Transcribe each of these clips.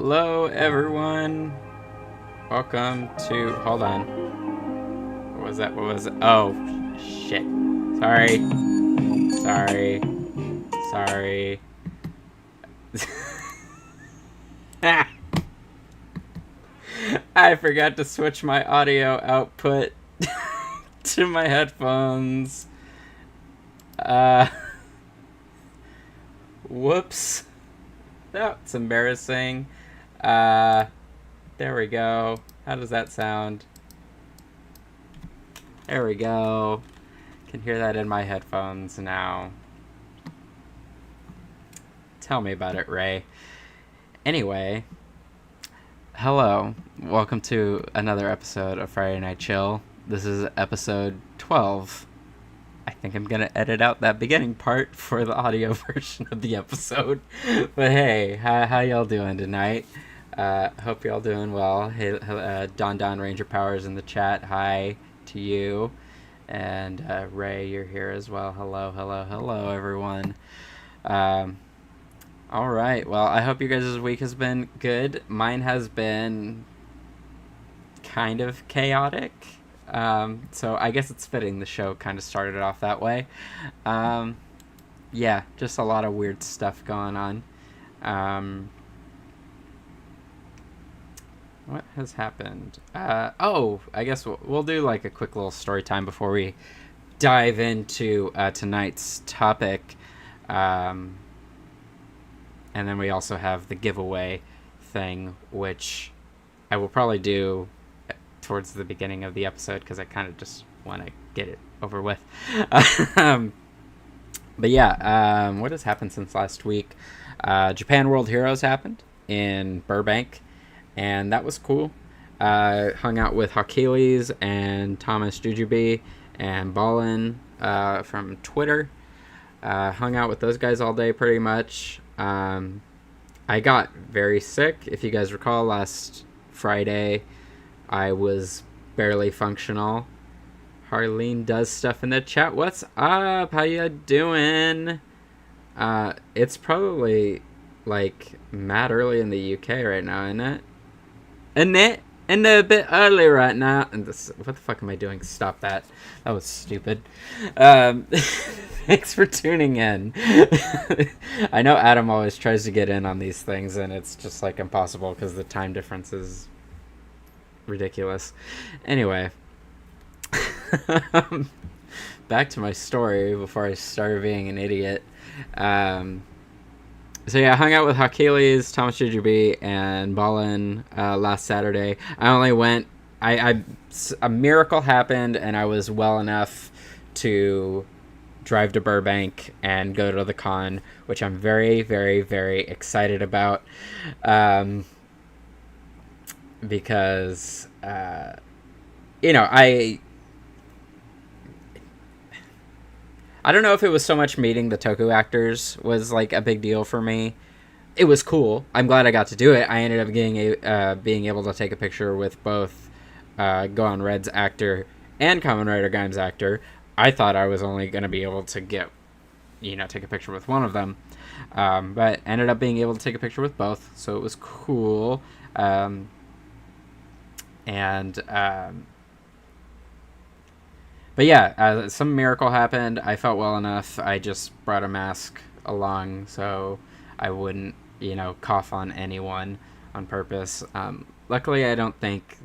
Hello, everyone. Welcome to. Hold on. What was that? What was it? Oh, shit. Sorry. Sorry. Sorry. I forgot to switch my audio output to my headphones. Whoops. That's embarrassing. There we go. How does that sound? There we go. Can hear that in my headphones now. Tell me about it, Ray. Anyway, hello. Welcome to another episode of Friday Night Chill. This is episode 12. I think I'm going to edit out that beginning part for the audio version of the episode. But hey, how y'all doing tonight? Hope y'all doing well. Hey, Don Ranger Powers in the chat. Hi to you. And Ray, you're here as well. Hello, everyone. All right. Well, I hope you guys' week has been good. Mine has been kind of chaotic. So I guess it's fitting the show kind of started off that way. Yeah, just a lot of weird stuff going on. What has happened? I guess we'll do like a quick little story time before we dive into tonight's topic. And then we also have the giveaway thing, which I will probably do towards the beginning of the episode because I kind of just want to get it over with. But yeah, what has happened since last week? Japan World Heroes happened in Burbank, and that was cool. Hung out with Hakiles and Thomas Jujubee and Ballin from Twitter. Hung out with those guys all day pretty much. I got very sick. If you guys recall, last Friday I was barely functional. Harleen does stuff in the chat. What's up? How you doing? It's probably like mad early in the UK right now, isn't it? And a bit early right now. And this, what the fuck am I doing? Stop that. That was stupid. Thanks for tuning in. I know Adam always tries to get in on these things, and it's just like impossible because the time difference is ridiculous. Anyway, back to my story before I started being an idiot. So yeah, I hung out with Hakiles, Thomas Jujubee, and Ballin last Saturday. I only went. A miracle happened, and I was well enough to drive to Burbank and go to the con, which I'm very, very, very excited about. Because I don't know if it was so much meeting the Toku actors was like a big deal for me. It was cool. I'm glad I got to do it. I ended up being able to take a picture with both Gohan Red's actor and Kamen Rider Gaim's actor. I thought I was only going to be able to take a picture with one of them. But ended up being able to take a picture with both. So it was cool. But yeah, some miracle happened. I felt well enough. I just brought a mask along so I wouldn't, cough on anyone on purpose. Luckily, I don't think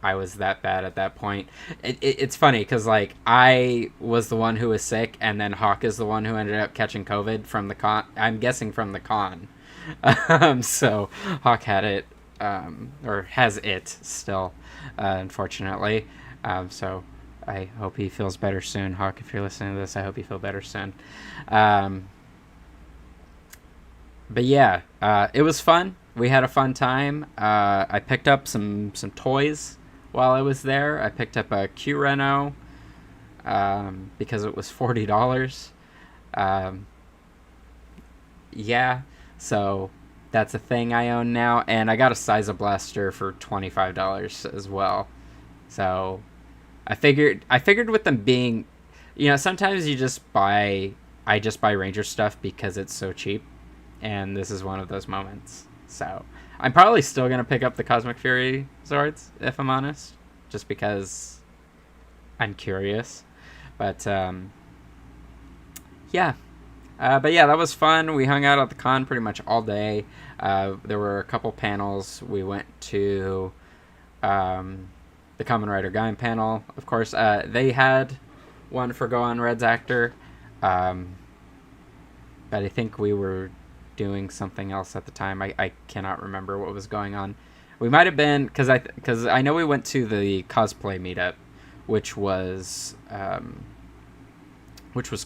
I was that bad at that point. It's funny because, like, I was the one who was sick, and then Hawk is the one who ended up catching COVID from the con. I'm guessing from the con. So Hawk had it, or has it still, unfortunately. So I hope he feels better soon. Hawk, if you're listening to this, I hope you feel better soon. But yeah, it was fun. We had a fun time. I picked up some toys while I was there. I picked up a Q Reno because it was $40. Yeah, so that's a thing I own now. And I got a Size Blaster for $25 as well. So I figured with them being, sometimes I just buy Ranger stuff because it's so cheap, and this is one of those moments. So I'm probably still going to pick up the Cosmic Fury Zords, if I'm honest, just because I'm curious. But, yeah. But yeah, that was fun. We hung out at the con pretty much all day. There were a couple panels. We went to the Kamen Rider Gaim panel. Of course, they had one for Gohan Red's actor. But I think we were doing something else at the time. I cannot remember what was going on. We might have been, because I know we went to the cosplay meetup, which was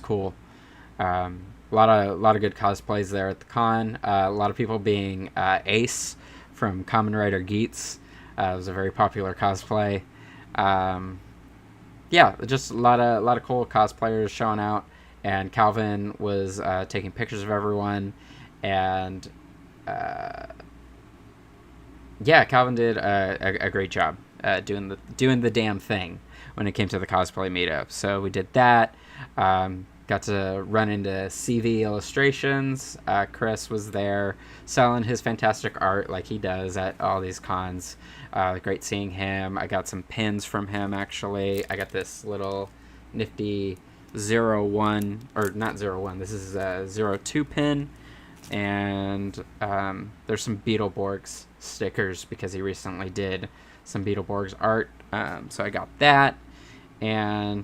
cool. A lot of good cosplays there at the con. A lot of people being Ace from Kamen Rider Geats. It was a very popular cosplay. Yeah, just a lot of cool cosplayers showing out, and Calvin was taking pictures of everyone, and yeah, Calvin did a great job doing the damn thing when it came to the cosplay meetup. So we did that. Got to run into CV Illustrations. Chris was there selling his fantastic art like he does at all these cons. Great seeing him. I got some pins from him, actually. I got this little nifty 01, or not 01, this is a 02 pin. And there's some Beetleborgs stickers because he recently did some Beetleborgs art. So I got that. And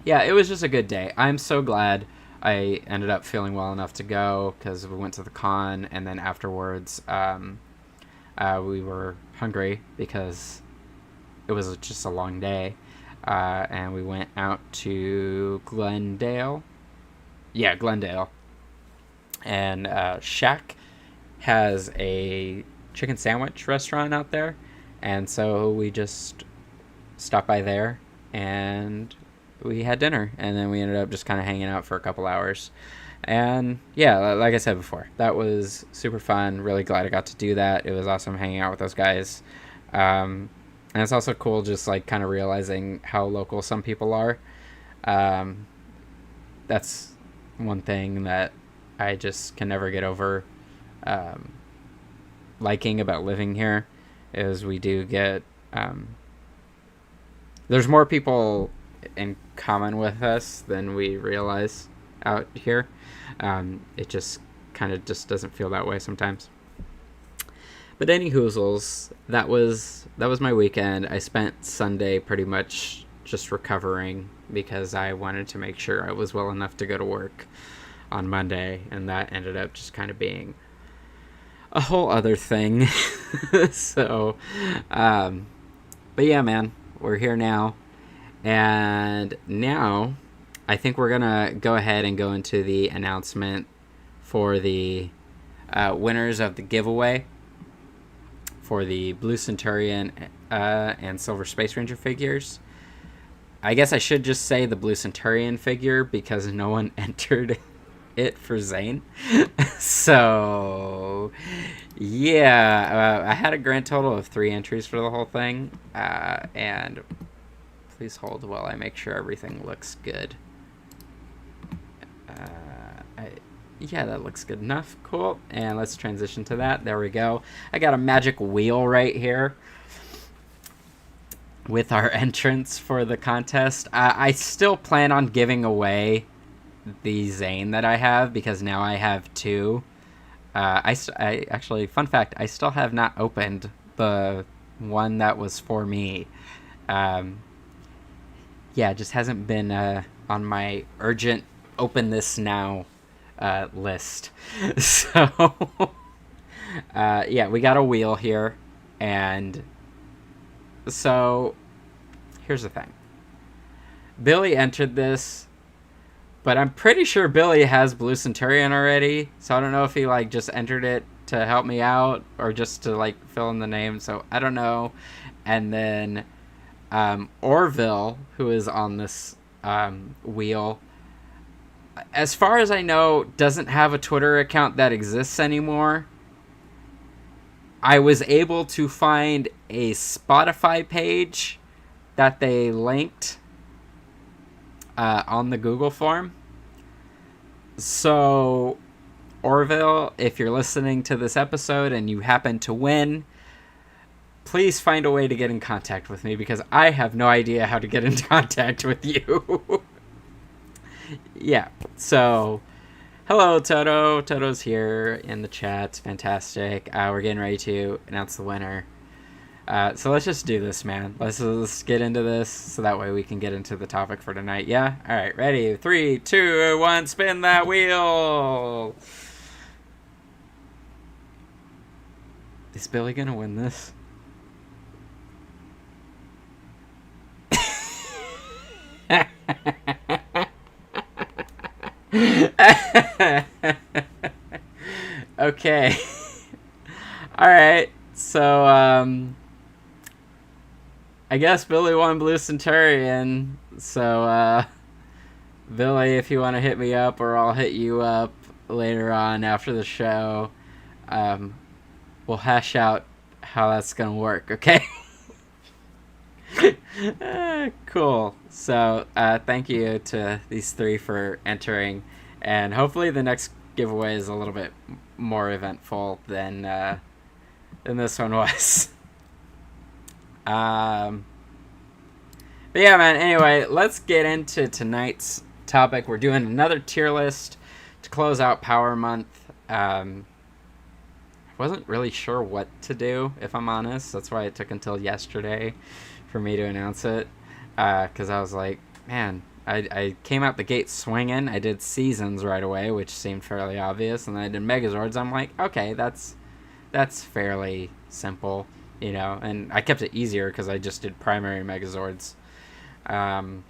yeah, it was just a good day. I'm so glad I ended up feeling well enough to go, because we went to the con, and then afterwards we were hungry because it was just a long day. And we went out to Glendale. Yeah, Glendale. And Shack has a chicken sandwich restaurant out there. And so we just stopped by there and we had dinner, and then we ended up just kind of hanging out for a couple hours. And yeah, like I said before, that was super fun. Really glad I got to do that. It was awesome hanging out with those guys. And it's also cool just like kind of realizing how local some people are. That's one thing that I just can never get over liking about living here, is we do get there's more people in common with us than we realize out here. It just kind of just doesn't feel that way sometimes. But any hoozles, that was my weekend. I spent Sunday pretty much just recovering because I wanted to make sure I was well enough to go to work on Monday, and that ended up just kind of being a whole other thing. So, but yeah, man, we're here now. And now I think we're going to go ahead and go into the announcement for the winners of the giveaway for the Blue Centurion and Silver Space Ranger figures. I guess I should just say the Blue Centurion figure because no one entered it for Zane. So, yeah, I had a grand total of 3 entries for the whole thing. And please hold while I make sure everything looks good. Yeah, that looks good enough. Cool. And let's transition to that. There we go. I got a magic wheel right here with our entrance for the contest. I still plan on giving away the Zane that I have, because now I have 2. I actually, fun fact, I still have not opened the one that was for me. Yeah, it just hasn't been on my urgent open this now list. So yeah, we got a wheel here, and so here's the thing. Billy entered this, but I'm pretty sure Billy has Blue Centurion already, so I don't know if he like just entered it to help me out or just to like fill in the name, so I don't know. And then Orville, who is on this wheel, as far as I know, doesn't have a Twitter account that exists anymore. I was able to find a Spotify page that they linked on the Google form. So Orville, if you're listening to this episode and you happen to win, please find a way to get in contact with me, because I have no idea how to get in contact with you. Yeah, so hello, Toto. Toto's here in the chat. Fantastic. We're getting ready to announce the winner. So let's just do this, man. Let's get into this so that way we can get into the topic for tonight. Yeah? All right, ready? 3, 2, 1, spin that wheel. Is Billy going to win this? Okay. All right. So, I guess Billy won Blue Centurion. So, Billy, if you want to hit me up, or I'll hit you up later on after the show, we'll hash out how that's going to work, okay? Cool. So, thank you to these three for entering, and hopefully the next giveaway is a little bit more eventful than this one was. But yeah, man, anyway, let's get into tonight's topic. We're doing another tier list to close out Power Month. I wasn't really sure what to do, if I'm honest. That's why it took until yesterday for me to announce it, because I was like, man, I came out the gate swinging. I did Seasons right away, which seemed fairly obvious, and then I did Megazords. I'm like, okay, that's fairly simple, you know, and I kept it easier because I just did primary Megazords. But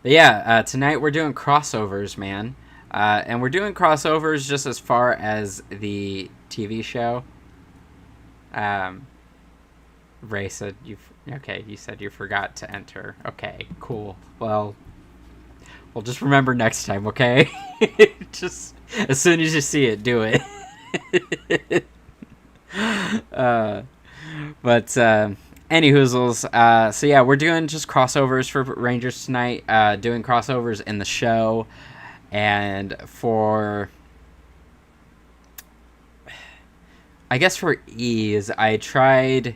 yeah, tonight we're doing crossovers, man, and we're doing crossovers just as far as the TV show. Ray said you said you forgot to enter. Okay, cool. Well, we'll just remember next time, okay? Just as soon as you see it, do it. But any hoozles. So yeah, we're doing just crossovers for Rangers tonight. Doing crossovers in the show, and for, I guess for ease, I tried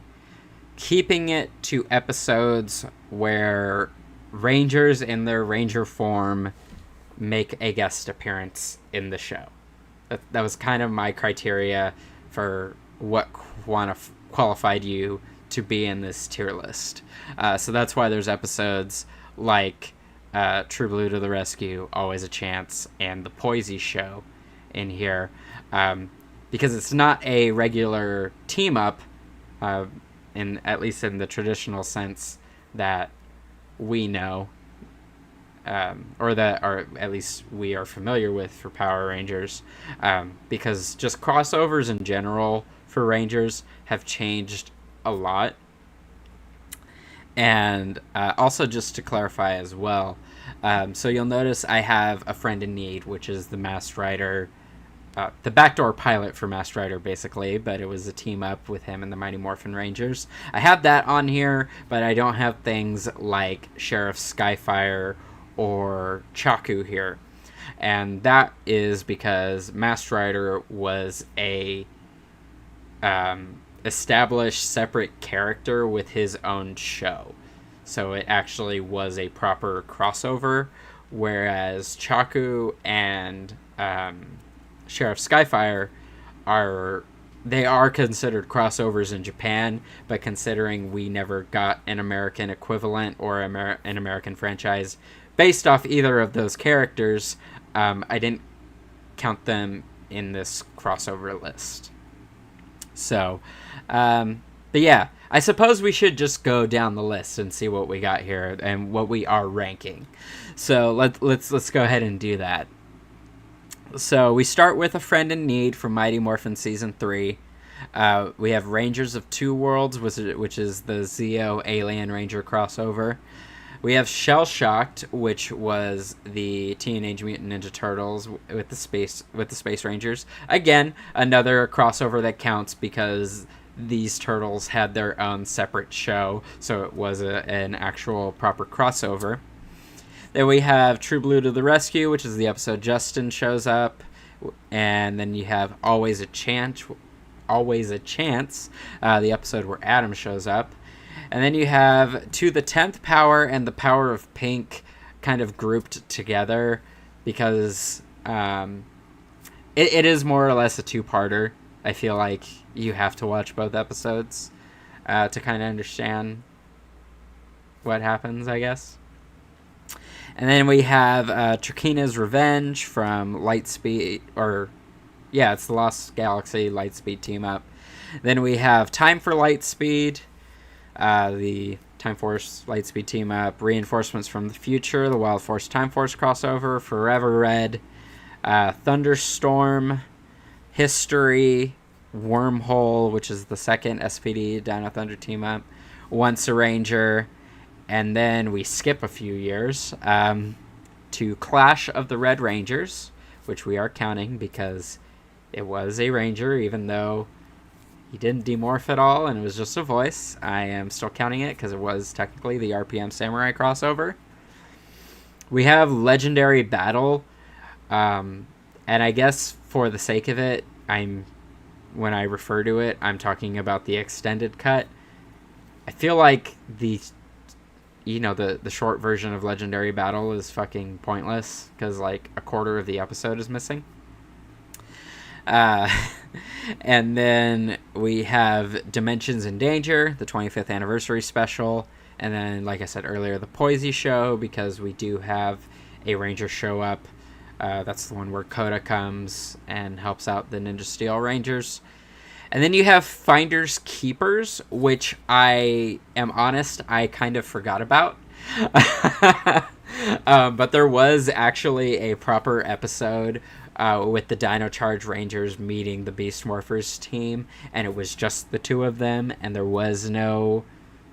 keeping it to episodes where Rangers in their Ranger form make a guest appearance in the show. That was kind of my criteria for what qualified you to be in this tier list. So that's why there's episodes like True Blue to the Rescue, Always a Chance, and The Poisey Show in here. Because it's not a regular team-up, at least in the traditional sense that we know, or at least we are familiar with for Power Rangers, because just crossovers in general for Rangers have changed a lot. And also, just to clarify as well, so you'll notice I have A Friend in Need, which is the Masked Rider, the backdoor pilot for Masked Rider, basically, but it was a team up with him and the Mighty Morphin Rangers. I have that on here, but I don't have things like Sheriff Skyfire or Chaku here. And that is because Masked Rider was a established separate character with his own show. So it actually was a proper crossover, whereas Chaku and Sheriff Skyfire are considered crossovers in Japan, but considering we never got an American equivalent or an American franchise based off either of those characters, I didn't count them in this crossover list. So, but yeah, I suppose we should just go down the list and see what we got here and what we are ranking. So let's go ahead and do that. So we start with A Friend in Need from Mighty Morphin Season 3. We have Rangers of Two Worlds, which is the Zeo Alien Ranger crossover. We have Shell Shocked, which was the Teenage Mutant Ninja Turtles with the Space Rangers. Again, another crossover that counts because these turtles had their own separate show, so it was an actual proper crossover. Then we have True Blue to the Rescue, which is the episode Justin shows up, And then you have Always a Chance. Always a Chance, the episode where Adam shows up. And then you have To the 10th Power and The Power of Pink kind of grouped together because it is more or less a two-parter. I feel like you have to watch both episodes to kind of understand what happens, I guess. And then we have Trakeena's Revenge from Lightspeed, it's the Lost Galaxy Lightspeed team up. Then we have Time for Lightspeed, the Time Force Lightspeed team up. Reinforcements from the Future, the Wild Force Time Force crossover. Forever Red, Thunderstorm, History, Wormhole, which is the second SPD Dino Thunder team up. Once a Ranger. And then we skip a few years to Clash of the Red Rangers, which we are counting because it was a Ranger, even though he didn't demorph at all and it was just a voice. I am still counting it because it was technically the RPM Samurai crossover. We have Legendary Battle, and I guess for the sake of it, when I refer to it, I'm talking about the extended cut. I feel like the short version of Legendary Battle is fucking pointless because like a quarter of the episode is missing. And then we have Dimensions in Danger, the 25th anniversary special. And then, like I said earlier, the Poisey show, because we do have a Ranger show up. That's the one where Coda comes and helps out the Ninja Steel Rangers. And then you have Finders Keepers, which I am honest, I kind of forgot about. But there was actually a proper episode with the Dino Charge Rangers meeting the Beast Morphers team, and it was just the two of them, and there was no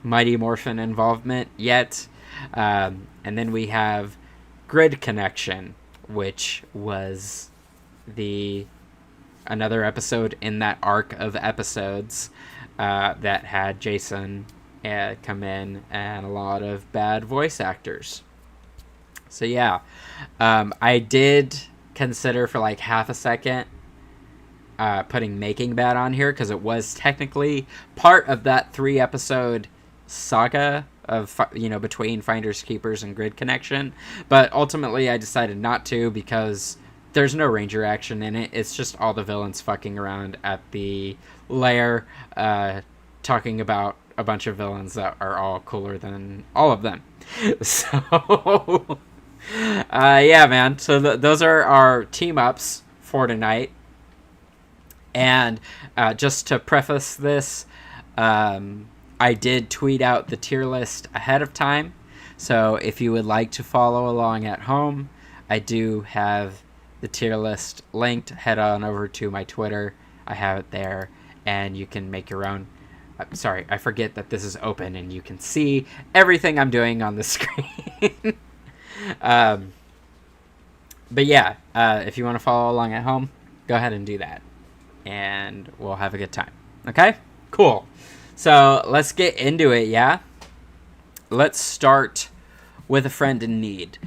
Mighty Morphin involvement yet. And then we have Grid Connection, which was another episode in that arc of episodes that had Jason come in and a lot of bad voice actors. So yeah, I did consider for like half a second putting Making Bad on here because it was technically part of that 3-episode saga of between Finders Keepers and Grid Connection, but ultimately I decided not to because there's no Ranger action in it. It's just all the villains fucking around at the lair, talking about a bunch of villains that are all cooler than all of them. So, yeah, man. So those are our team-ups for tonight. And just to preface this, I did tweet out the tier list ahead of time. So if you would like to follow along at home, I do have the tier list linked. Head on over to my Twitter. I have it there, and you can make your own. Sorry, I forget that this is open and you can see everything I'm doing on the screen. But yeah, if you want to follow along at home, go ahead and do that, and we'll have a good time. Okay? Cool. So let's get into it, yeah? Let's start with A Friend in Need.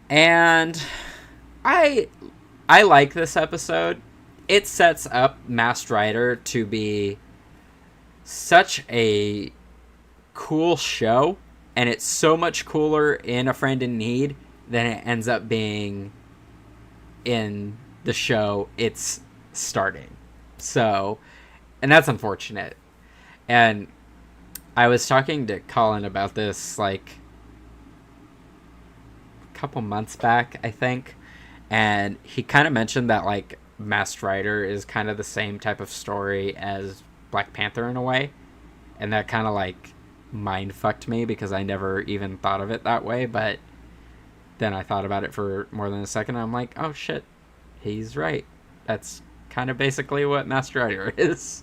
And I like this episode. It sets up Masked Rider to be such a cool show, and it's so much cooler in A Friend in Need than it ends up being in the show it's starting. So, and that's unfortunate. And I was talking to Colin about this like a couple months back, I think. And he kind of mentioned that, like, Masked Rider is kind of the same type of story as Black Panther in a way. And that kind of, like, mind-fucked me because I never even thought of it that way. But then I thought about it for more than a second, and I'm like, oh, shit, he's right. That's kind of basically what Masked Rider is.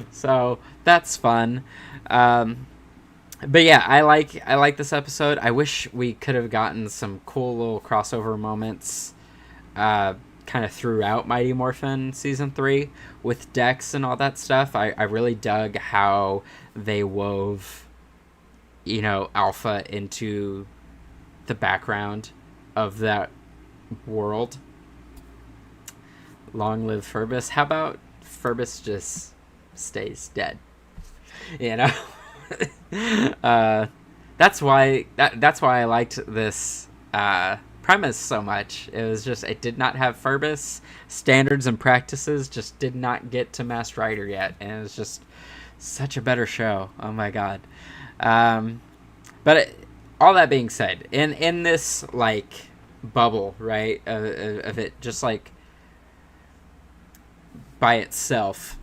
So, that's fun. But yeah, I like this episode. I wish we could have gotten some cool little crossover moments kind of throughout Mighty Morphin Season 3 with Dex and all that stuff. I really dug how they wove, Alpha into the background of that world. Long live Ferbus. How about Ferbus just stays dead? You know? That's why I liked this premise so much. It was just, it did not have Ferbus. Standards and practices just did not get to Masked Rider yet, and it was just such a better show. Oh my god. All that being said, in this like bubble, right, of it just like by itself,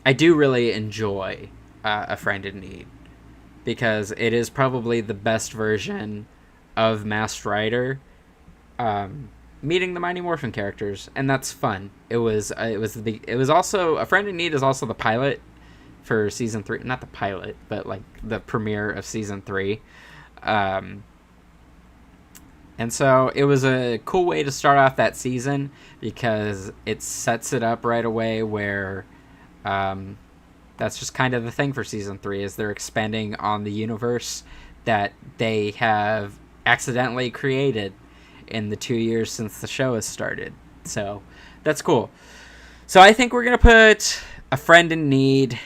I do really enjoy A Friend in Need, because it is probably the best version of Masked Rider meeting the Mighty Morphin characters, and that's fun. It was also A Friend in Need is also the pilot for season 3, not the pilot, but like the premiere of season 3. And so it was a cool way to start off that season, because it sets it up right away where that's just kind of the thing for season 3, is they're expanding on the universe that they have accidentally created in the 2 years since the show has started. So that's cool. So I think we're going to put A Friend in Need.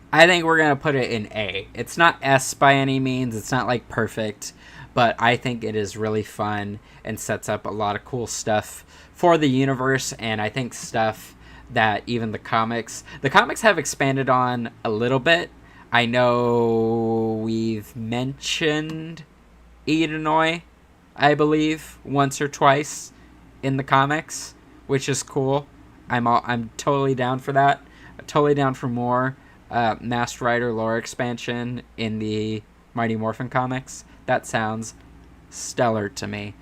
I think we're going to put it in A. It's not S by any means. It's not like perfect, but I think it is really fun and sets up a lot of cool stuff for the universe, and I think stuff that even the comics have expanded on a little bit. I know we've mentioned Edenoi, I believe, once or twice in the comics, which is cool. I'm totally down for that. Totally down for more Masked Rider lore expansion in the Mighty Morphin comics. That sounds stellar to me.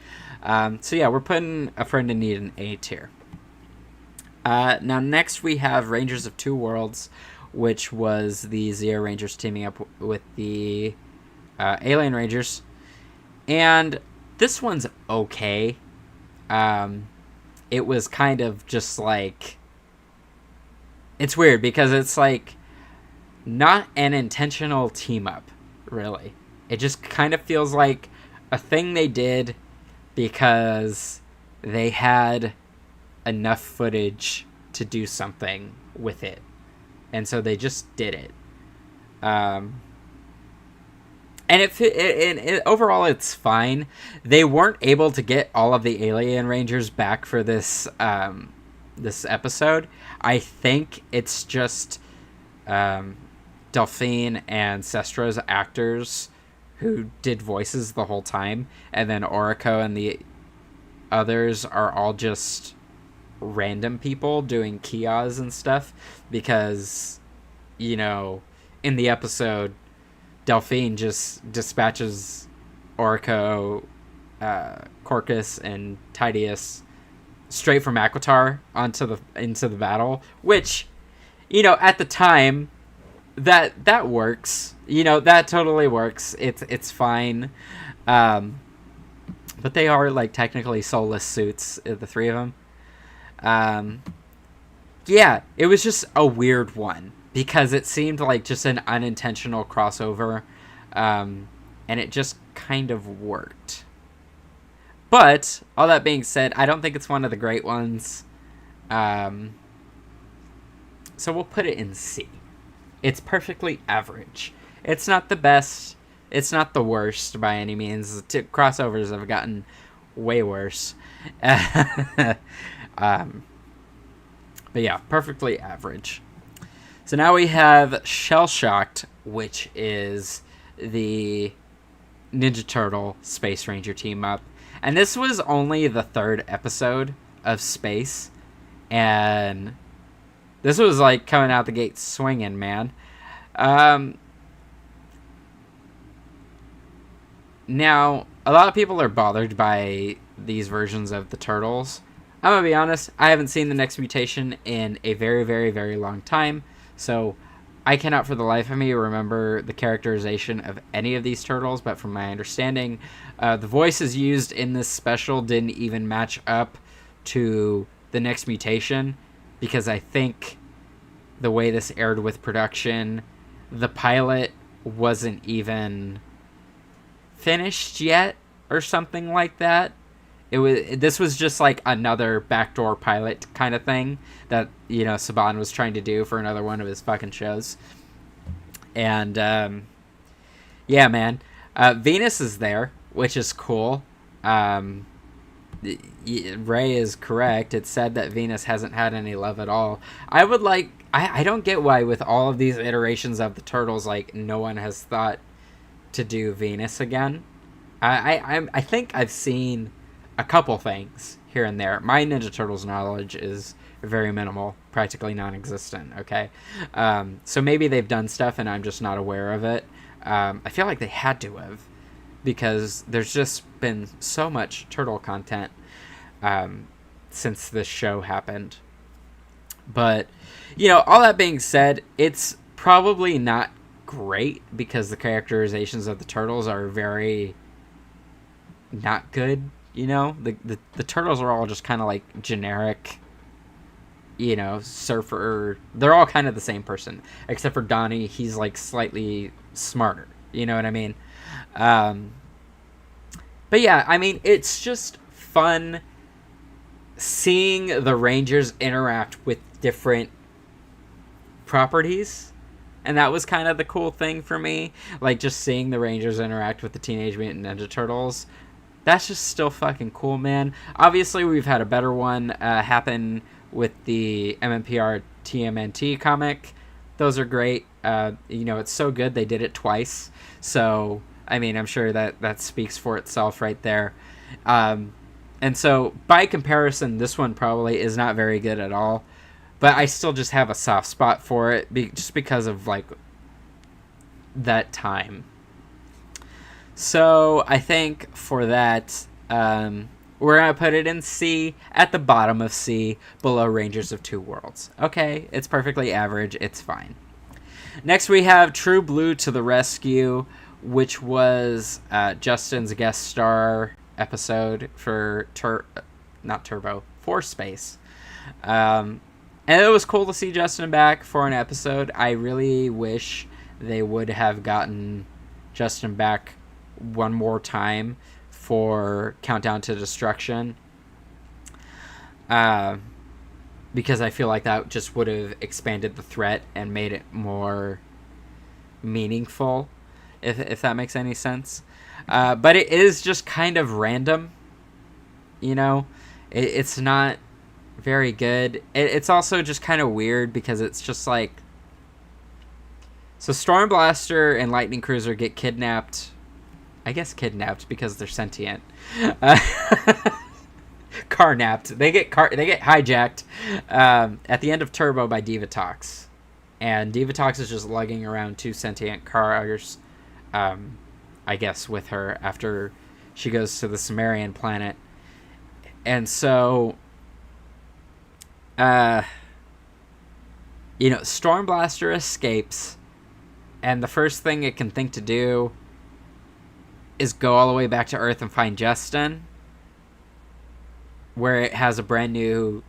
So yeah, we're putting A Friend in Need in A tier. Now next we have Rangers of Two Worlds, which was the Zeo Rangers teaming up with the Alien Rangers. And this one's okay. It was kind of just like... It's weird because it's like not an intentional team up, really. It just kind of feels like a thing they did because they had enough footage to do something with it. And so they just did it. And overall, it's fine. They weren't able to get all of the Alien Rangers back for this this episode. I think it's just Delphine and Sestra's actors who did voices the whole time, and then Oriko and the others are all just random people doing kias and stuff, because, you know, in the episode, Delphine just dispatches Oriko, Corcus, and Tidius straight from Aquitar into the battle, which, you know, at the time, that works. You know, that totally works. It's fine. But they are like technically soulless suits, the three of them. Yeah, it was just a weird one because it seemed like just an unintentional crossover, and it just kind of worked. But all that being said, I don't think it's one of the great ones. So we'll put it in C. It's perfectly average. It's not the best. It's not the worst by any means. Crossovers have gotten way worse. But yeah, perfectly average. So now we have Shell Shocked, which is the Ninja Turtle Space Ranger team up. And this was only the third episode of Space. And this was like coming out the gate swinging, man. Now, a lot of people are bothered by these versions of the Turtles. I'm going to be honest, I haven't seen the Next Mutation in a very, very, very long time. So I cannot for the life of me remember the characterization of any of these turtles, but from my understanding, the voices used in this special didn't even match up to the Next Mutation, because I think the way this aired with production, the pilot wasn't even finished yet or something like that. This was just like another backdoor pilot kind of thing that Saban was trying to do for another one of his fucking shows. And yeah, man, Venus is there, which is cool. Ray is correct. It said that Venus hasn't had any love at all. I don't get why with all of these iterations of the Turtles, like, no one has thought to do Venus again. I think I've seen a couple things here and there. My Ninja Turtles knowledge is very minimal, practically non-existent, okay? So maybe they've done stuff and I'm just not aware of it. I feel like they had to have, because there's just been so much Turtle content since this show happened. But, all that being said, it's probably not great because the characterizations of the Turtles are very not good. The Turtles are all just kind of like generic, surfer. They're all kind of the same person, except for Donnie. He's like slightly smarter. You know what I mean? But yeah, I mean, it's just fun seeing the Rangers interact with different properties. And that was kind of the cool thing for me. Like, just seeing the Rangers interact with the Teenage Mutant Ninja Turtles. That's just still fucking cool, man. Obviously, we've had a better one happen with the MMPR TMNT comic. Those are great. It's so good they did it twice. So, I mean, I'm sure that speaks for itself right there. And so, by comparison, this one probably is not very good at all. But I still just have a soft spot for it just because of, like, that time. So I think for that, we're going to put it in C, at the bottom of C, below Rangers of Two Worlds. Okay, it's perfectly average. It's fine. Next we have True Blue to the Rescue, which was Justin's guest star episode for for Space. And it was cool to see Justin back for an episode. I really wish they would have gotten Justin back one more time for Countdown to Destruction, because I feel like that just would have expanded the threat and made it more meaningful, if that makes any sense. But it is just kind of random, it's not very good. It's also just kind of weird because it's just like, so Storm Blaster and Lightning Cruiser get kidnapped. I guess kidnapped because they're sentient. Carnapped. They get hijacked at the end of Turbo by Divatox. And Divatox is just lugging around two sentient cars, I guess, with her after she goes to the Sumerian planet. And so, Storm Blaster escapes, and the first thing it can think to do is go all the way back to Earth and find Justin, where it has a brand new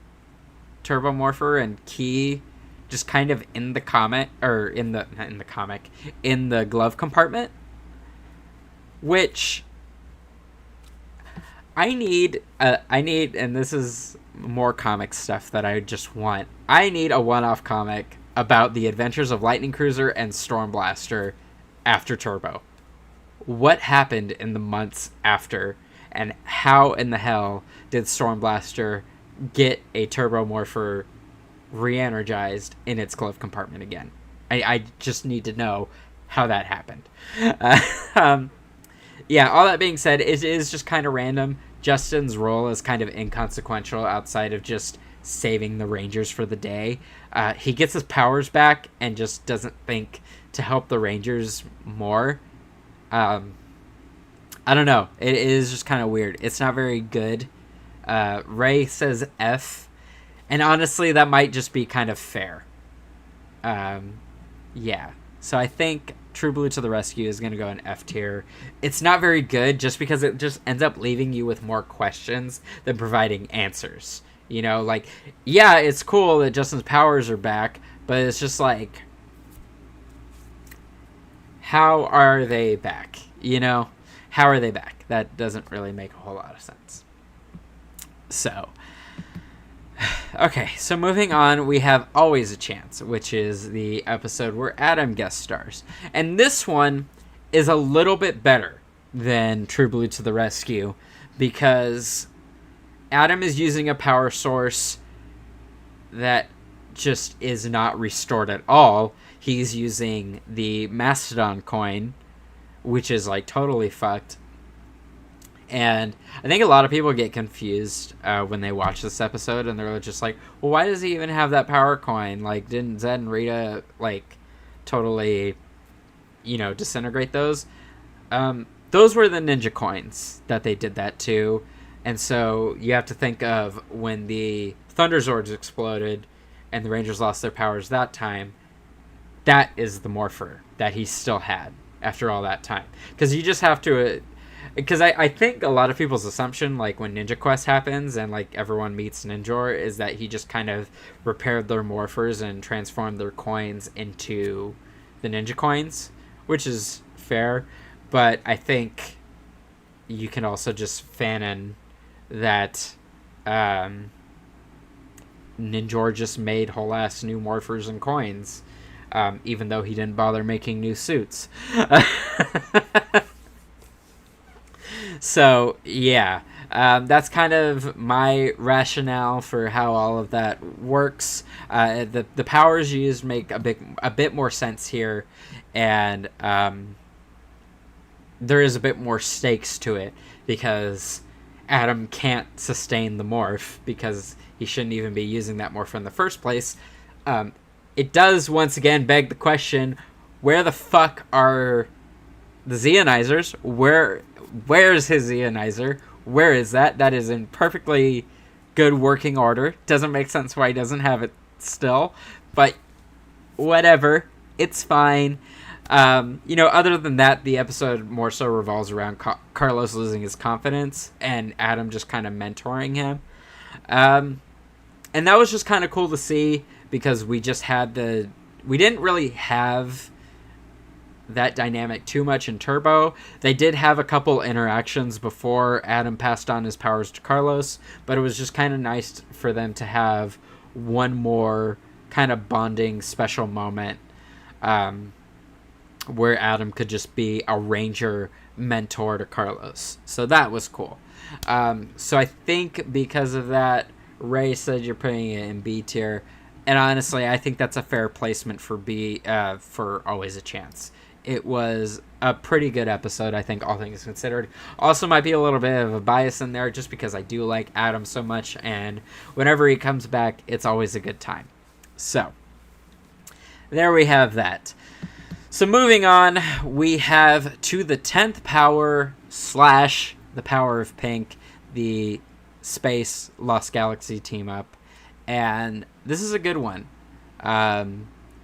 Turbomorpher and Key just kind of in the comic, or in the glove compartment, which I need, and this is more comic stuff that I just want. I need a one-off comic about the adventures of Lightning Cruiser and Storm Blaster after Turbo. What happened in the months after, and how in the hell did Storm Blaster get a Turbomorpher re-energized in its glove compartment again? I just need to know how that happened. Yeah, all that being said, it is just kind of random. Justin's role is kind of inconsequential outside of just saving the Rangers for the day. He gets his powers back and just doesn't think to help the Rangers more. I don't know. It is just kind of weird. It's not very good. Ray says F, and honestly, that might just be kind of fair. Yeah. So I think True Blue to the Rescue is going to go in F tier. It's not very good just because it just ends up leaving you with more questions than providing answers. Like, yeah, it's cool that Justin's powers are back, but it's just like, how are they back? How are they back? That doesn't really make a whole lot of sense. So, okay, so moving on, we have Always a Chance, which is the episode where Adam guest stars. And this one is a little bit better than True Blue to the Rescue because Adam is using a power source that just is not restored at all. He's using the Mastodon coin, which is like totally fucked. And I think a lot of people get confused when they watch this episode, and they're just like, well, why does he even have that power coin? Like, didn't Zed and Rita, like, totally, disintegrate those? Those were the ninja coins that they did that to. And so you have to think of when the Thunder Zords exploded and the Rangers lost their powers that time, that is the Morpher that he still had after all that time. Because you just have to... Because I think a lot of people's assumption, like when Ninja Quest happens and like everyone meets Ninjor, is that he just kind of repaired their morphers and transformed their coins into the ninja coins, which is fair. But I think you can also just fanon that Ninjor just made whole ass new morphers and coins, even though he didn't bother making new suits. So, yeah, that's kind of my rationale for how all of that works. The powers used make a bit more sense here, and there is a bit more stakes to it, because Adam can't sustain the morph, because he shouldn't even be using that morph in the first place. It does, once again, beg the question, where the fuck are the Zeonizers? Where's his Zeonizer? Where is that? That is in perfectly good working order. Doesn't make sense why he doesn't have it still. But whatever. It's fine. Other than that, the episode more so revolves around Carlos losing his confidence and Adam just kind of mentoring him. And that was just kind of cool to see, because we didn't really have that dynamic too much in Turbo. They did have a couple interactions before Adam passed on his powers to Carlos, but it was just kind of nice for them to have one more kind of bonding special moment where Adam could just be a Ranger mentor to Carlos. So that was cool. So I think because of that, Ray said you're putting it in B tier, and honestly, I think that's a fair placement for B for Always a Chance. It was a pretty good episode, I think, all things considered. Also might be a little bit of a bias in there just because I do like Adam so much, and whenever he comes back, it's always a good time. So, there we have that. So moving on, we have To the 10th Power / The Power of Pink, the Space Lost Galaxy team-up. And this is a good one.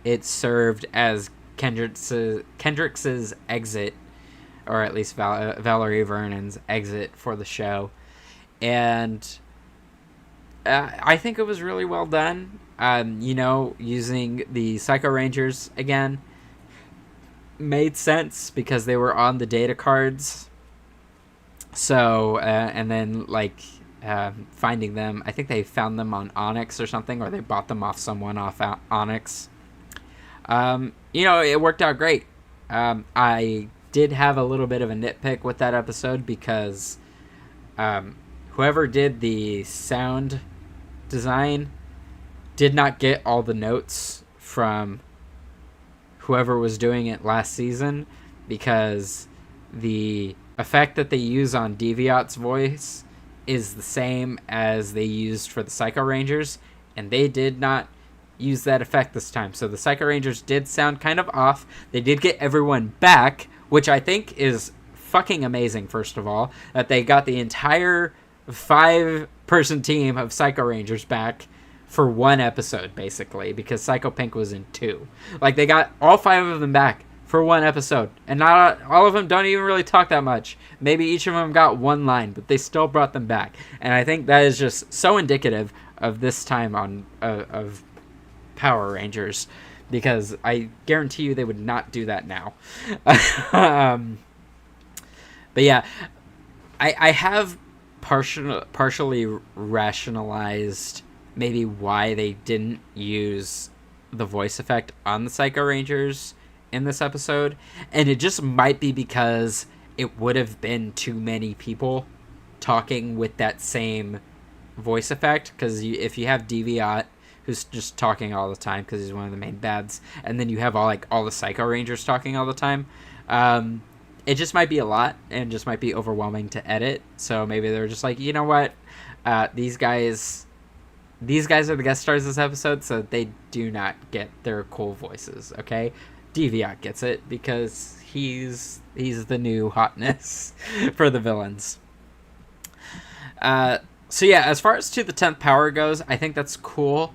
It served as Kendrick's exit, or at least Valerie Vernon's exit for the show, and I think it was really well done. Using the Psycho Rangers again made sense because they were on the data cards. So and then finding them, I think they found them on Onyx or something, or they bought them off someone off Onyx. It worked out great. I did have a little bit of a nitpick with that episode because whoever did the sound design did not get all the notes from whoever was doing it last season, because the effect that they use on Deviot's voice is the same as they used for the Psycho Rangers, and they did not use that effect this time. So the Psycho Rangers did sound kind of off. They did get everyone back, which I think is fucking amazing, first of all, that they got the entire 5-person team of Psycho Rangers back for one episode, basically, because Psycho Pink was in 2. They got all 5 of them back for one episode, and not all of them don't even really talk that much. Maybe each of them got one line, but they still brought them back. And I think that is just so indicative of this time on of Power Rangers, because I guarantee you they would not do that now. But yeah, I have partially rationalized maybe why they didn't use the voice effect on the Psycho Rangers in this episode, and it just might be because it would have been too many people talking with that same voice effect, because if you have Deviant, who's just talking all the time because he's one of the main bads, and then you have all the Psycho Rangers talking all the time, it just might be a lot and just might be overwhelming to edit. So maybe they're just like, you know what, these guys are the guest stars this episode, so they do not get their cool voices. Okay, Deviant gets it because he's the new hotness for the villains. So yeah, as far as To the 10th Power goes, I think that's cool.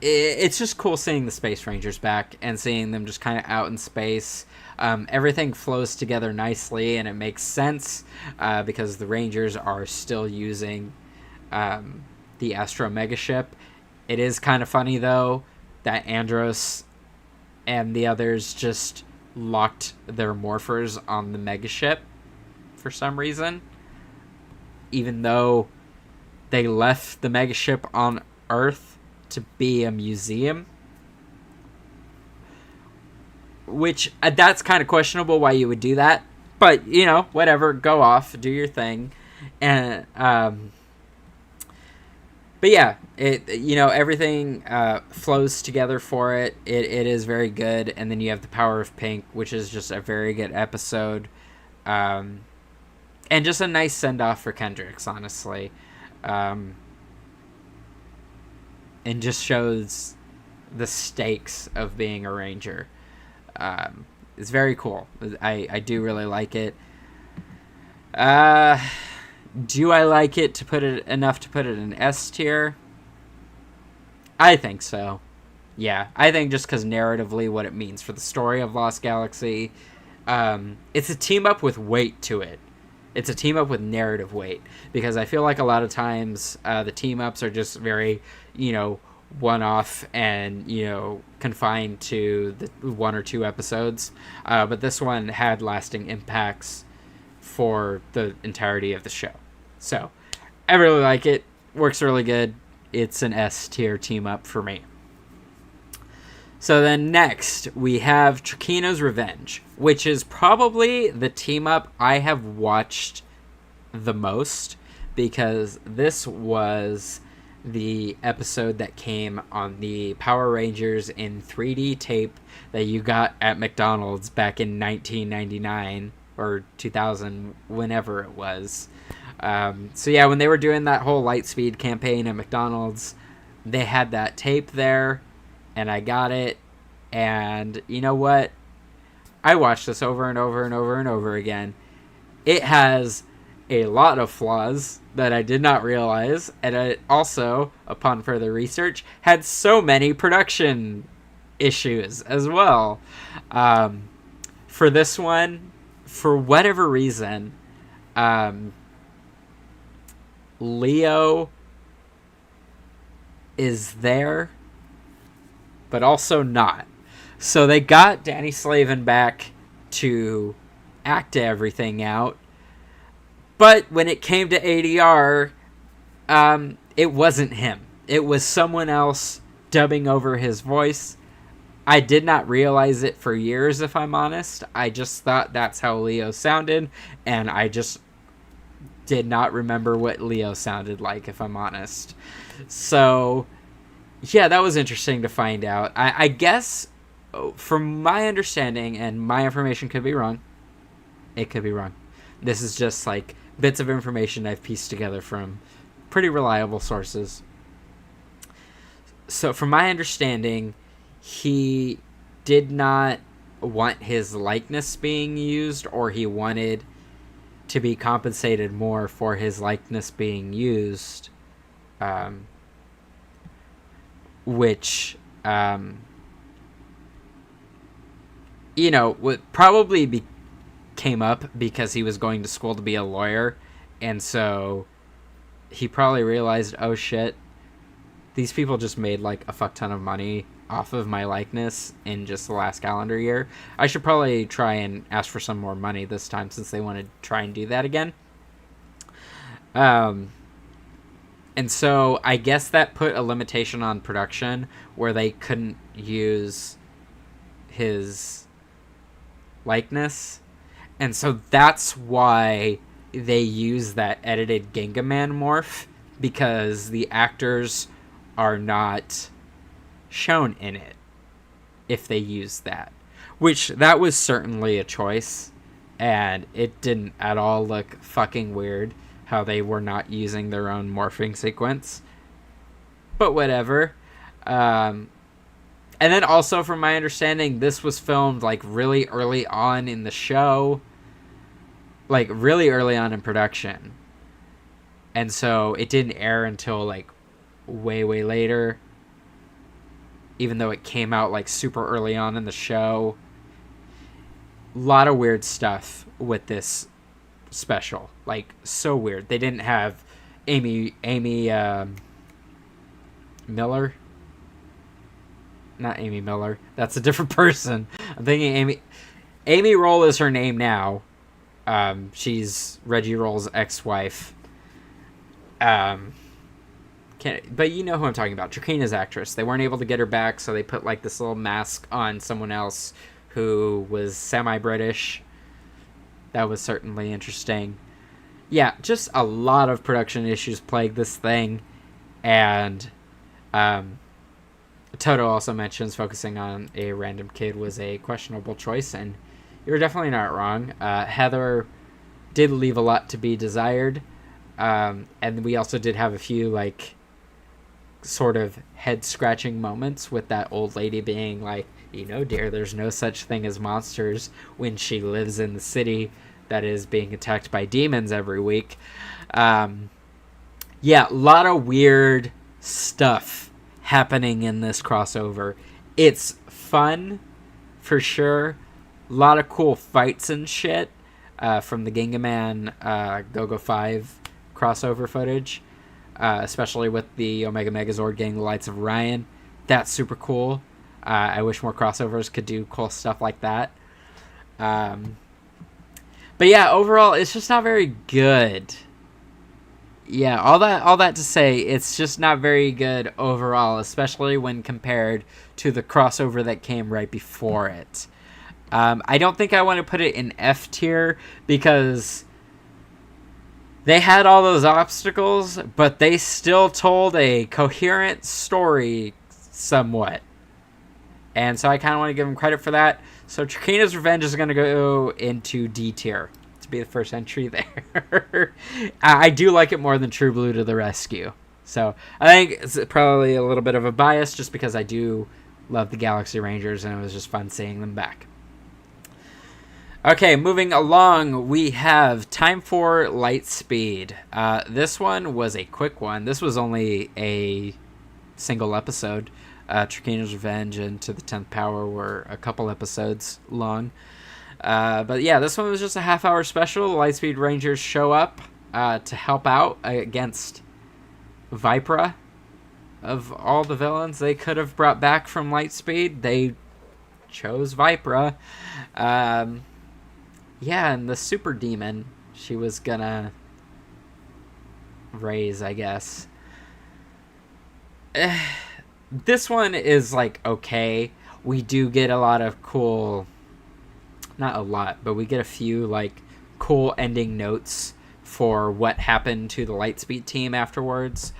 It's just cool seeing the Space Rangers back and seeing them just kind of out in space. Everything flows together nicely, and it makes sense because the Rangers are still using the Astro Megaship. It is kind of funny, though, that Andros and the others just locked their morphers on the Megaship for some reason, even though they left the Megaship on Earth to be a museum, which that's kind of questionable why you would do that, but you know, whatever, go off, do your thing. And but yeah, everything flows together for it. It is very good. And then you have The Power of Pink, which is just a very good episode. And just a nice send-off for Kendricks, honestly. And just shows the stakes of being a Ranger. It's very cool. I do really like it. Do I like it enough to put it in S tier? I think so. Yeah, I think just because narratively what it means for the story of Lost Galaxy, it's a team up with weight to it. It's a team up with narrative weight, because I feel like a lot of times the team ups are just very, one-off and, confined to the 1 or 2 episodes. But this one had lasting impacts for the entirety of the show. So I really like it. Works really good. It's an S tier team up for me. So then next we have Chikino's Revenge, which is probably the team up I have watched the most, because this was the episode that came on the Power Rangers in 3D tape that you got at McDonald's back in 1999 or 2000, whenever it was. So yeah, when they were doing that whole Lightspeed campaign at McDonald's, they had that tape there, and I got it, and you know what? I watched this over and over and over and over again. It has a lot of flaws that I did not realize, and it also, upon further research, had so many production issues as well. For this one, for whatever reason, Leo is there, but also not. So they got Danny Slavin back to act everything out, but when it came to ADR, it wasn't him. It was someone else dubbing over his voice. I did not realize it for years, if I'm honest. I just thought that's how Leo sounded, and I just did not remember what Leo sounded like, if I'm honest. So, yeah, that was interesting to find out. I guess, from my understanding, and my information could be wrong, it could be wrong. This is just like bits of information I've pieced together from pretty reliable sources. So, from my understanding, he did not want his likeness being used, or he wanted to be compensated more for his likeness being used, which, would probably came up because he was going to school to be a lawyer, and so he probably realized, oh shit, these people just made like a fuck ton of money off of my likeness in just the last calendar year. I should probably try and ask for some more money this time since they want to try and do that again. And so I guess that put a limitation on production where they couldn't use his likeness. And so that's why they use that edited Gingaman morph, because the actors are not shown in it if they use that. Which, that was certainly a choice, and it didn't at all look fucking weird how they were not using their own morphing sequence. But whatever. And then also, from my understanding, this was filmed like really early on in the show. Like really early on in production. And so it didn't air until like way, way later. Even though it came out like super early on in the show. A lot of weird stuff with this special. Like, so weird. They didn't have Amy Miller. Not Amy Miller. That's a different person. I'm thinking Amy Roll is her name now. She's Reggie Roll's ex-wife. But you know who I'm talking about. Trakina's actress. They weren't able to get her back, so they put like this little mask on someone else who was semi-British. That was certainly interesting. Yeah, just a lot of production issues plagued this thing. And Toto also mentions focusing on a random kid was a questionable choice, and you're definitely not wrong. Heather did leave a lot to be desired. And we also did have a few, like, sort of head-scratching moments with that old lady being like, you know, dear, there's no such thing as monsters when she lives in the city that is being attacked by demons every week. Yeah, a lot of weird stuff happening in this crossover. It's fun, for sure. A lot of cool fights and shit from the Gingaman Go-Go 5 crossover footage, especially with the Omega Megazord getting the Lights of Orion. That's super cool. I wish more crossovers could do cool stuff like that. But yeah, overall, it's just not very good. Yeah, all that to say, it's just not very good overall, especially when compared to the crossover that came right before it. I don't think I want to put it in F tier because they had all those obstacles, but they still told a coherent story somewhat. And so I kind of want to give them credit for that. So Trakina's Revenge is going to go into D tier to be the first entry there. I do like it more than True Blue to the Rescue. So I think it's probably a little bit of a bias just because I do love the Galaxy Rangers and it was just fun seeing them back. Okay, moving along, we have Time for Lightspeed. This one was a quick one. This was only a single episode. Trakina's Revenge and To the 10th Power were a couple episodes long. But yeah, this one was just a half-hour special. The Lightspeed Rangers show up to help out against Vipra. Of all the villains they could have brought back from Lightspeed, they chose Vipra. Yeah, and the super demon she was gonna raise, I guess. This one is, like, okay. We do get a lot of cool... Not a lot, but we get a few, like, cool ending notes for what happened to the Lightspeed team afterwards.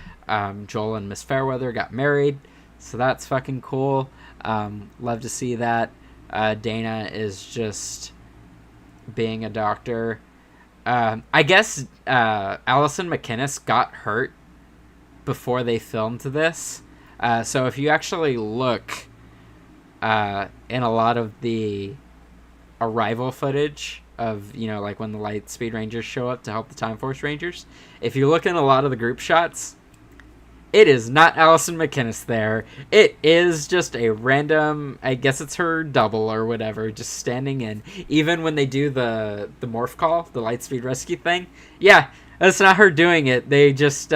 Joel and Miss Fairweather got married, so that's fucking cool. Love to see that. Dana is just being a doctor. I guess Allison McInnes got hurt before they filmed this. So if you actually look in a lot of the arrival footage of, you know, like when the Lightspeed Rangers show up to help the Time Force Rangers, if you look in a lot of the group shots, it is not Allison McInnes there. It is just a random, I guess it's her double or whatever, just standing in. Even when they do the morph call, the Lightspeed rescue thing, yeah, that's not her doing it. They just,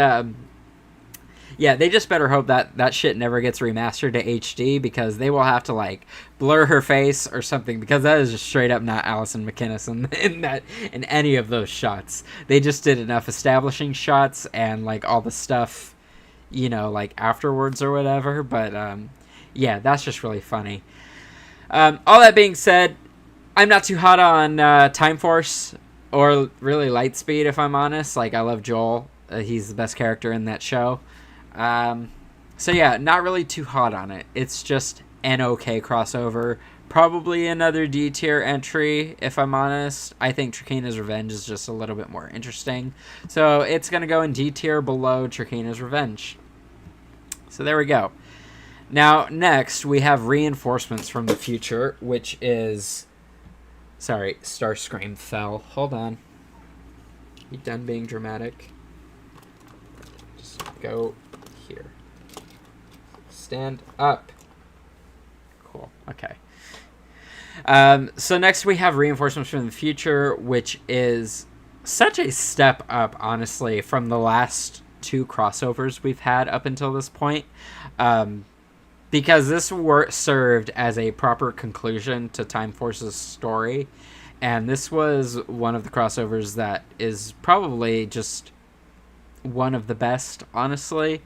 Yeah, they just better hope that that shit never gets remastered to HD, because they will have to like blur her face or something, because that is just straight up not Alison McInnes in any of those shots. They just did enough establishing shots and like all the stuff, like afterwards or whatever. But yeah, that's just really funny. All that being said, I'm not too hot on Time Force or really Lightspeed, if I'm honest. Like, I love Joel. He's the best character in that show. So yeah, not really too hot on it. It's just an okay crossover. Probably another D tier entry, if I'm honest. I think Trakeena's Revenge is just a little bit more interesting. So it's going to go in D tier below Trakeena's Revenge. So there we go. Now, next, we have Reinforcements from the Future, which is... Sorry, Starscream fell. Hold on. You done being dramatic? Just go here. Stand up. Cool. Okay. So next we have Reinforcements from the Future, which is such a step up, honestly, from the last two crossovers we've had up until this point. Because this served as a proper conclusion to Time Force's story. And this was one of the crossovers that is probably just one of the best, honestly.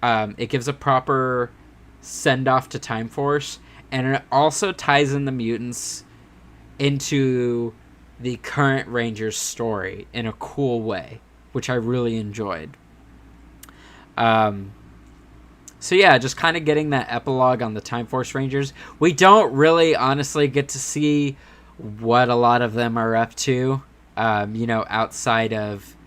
It gives a proper send-off to Time Force. And it also ties in the mutants into the current Rangers story in a cool way, which I really enjoyed. So yeah, just kind of getting that epilogue on the Time Force Rangers. We don't really, honestly, get to see what a lot of them are up to, outside of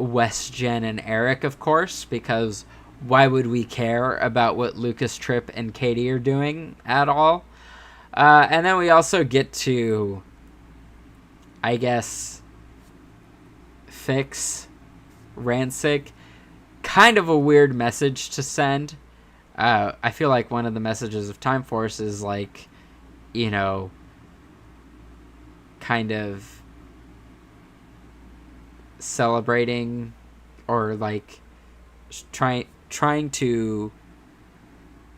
WestGen and Eric, of course, because why would we care about what Lucas, Tripp, and Katie are doing at all? And then we also get to, I guess, fix Ransik. Kind of a weird message to send. I feel like one of the messages of Time Force is like, kind of celebrating or like trying to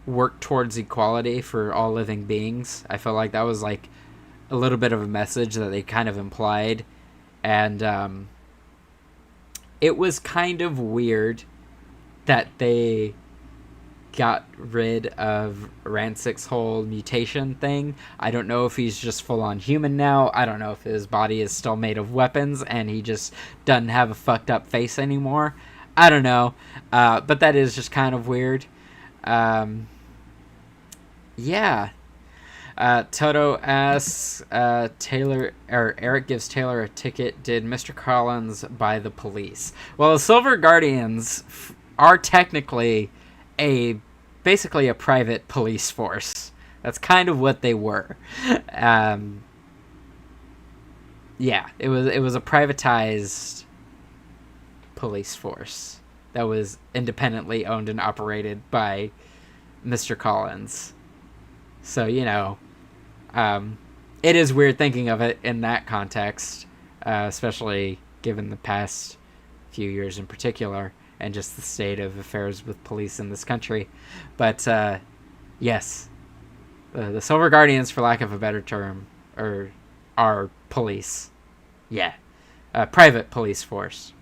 work towards equality for all living beings. I felt like that was like a little bit of a message that they kind of implied, and it was kind of weird that they got rid of Ransik's whole mutation thing. I don't know if he's just full-on human now. I don't know if his body is still made of weapons and he just doesn't have a fucked up face anymore. I don't know. But that is just kind of weird. Yeah. Toto asks, Eric gives Taylor a ticket. Did Mr. Collins buy the police? Well, the Silver Guardians are technically basically a private police force. That's kind of what they were. Yeah, it was a privatized police force that was independently owned and operated by Mr. Collins. So, it is weird thinking of it in that context, especially given the past few years in particular, and just the state of affairs with police in this country. But, yes, the Silver Guardians, for lack of a better term, are police. Yeah, a private police force.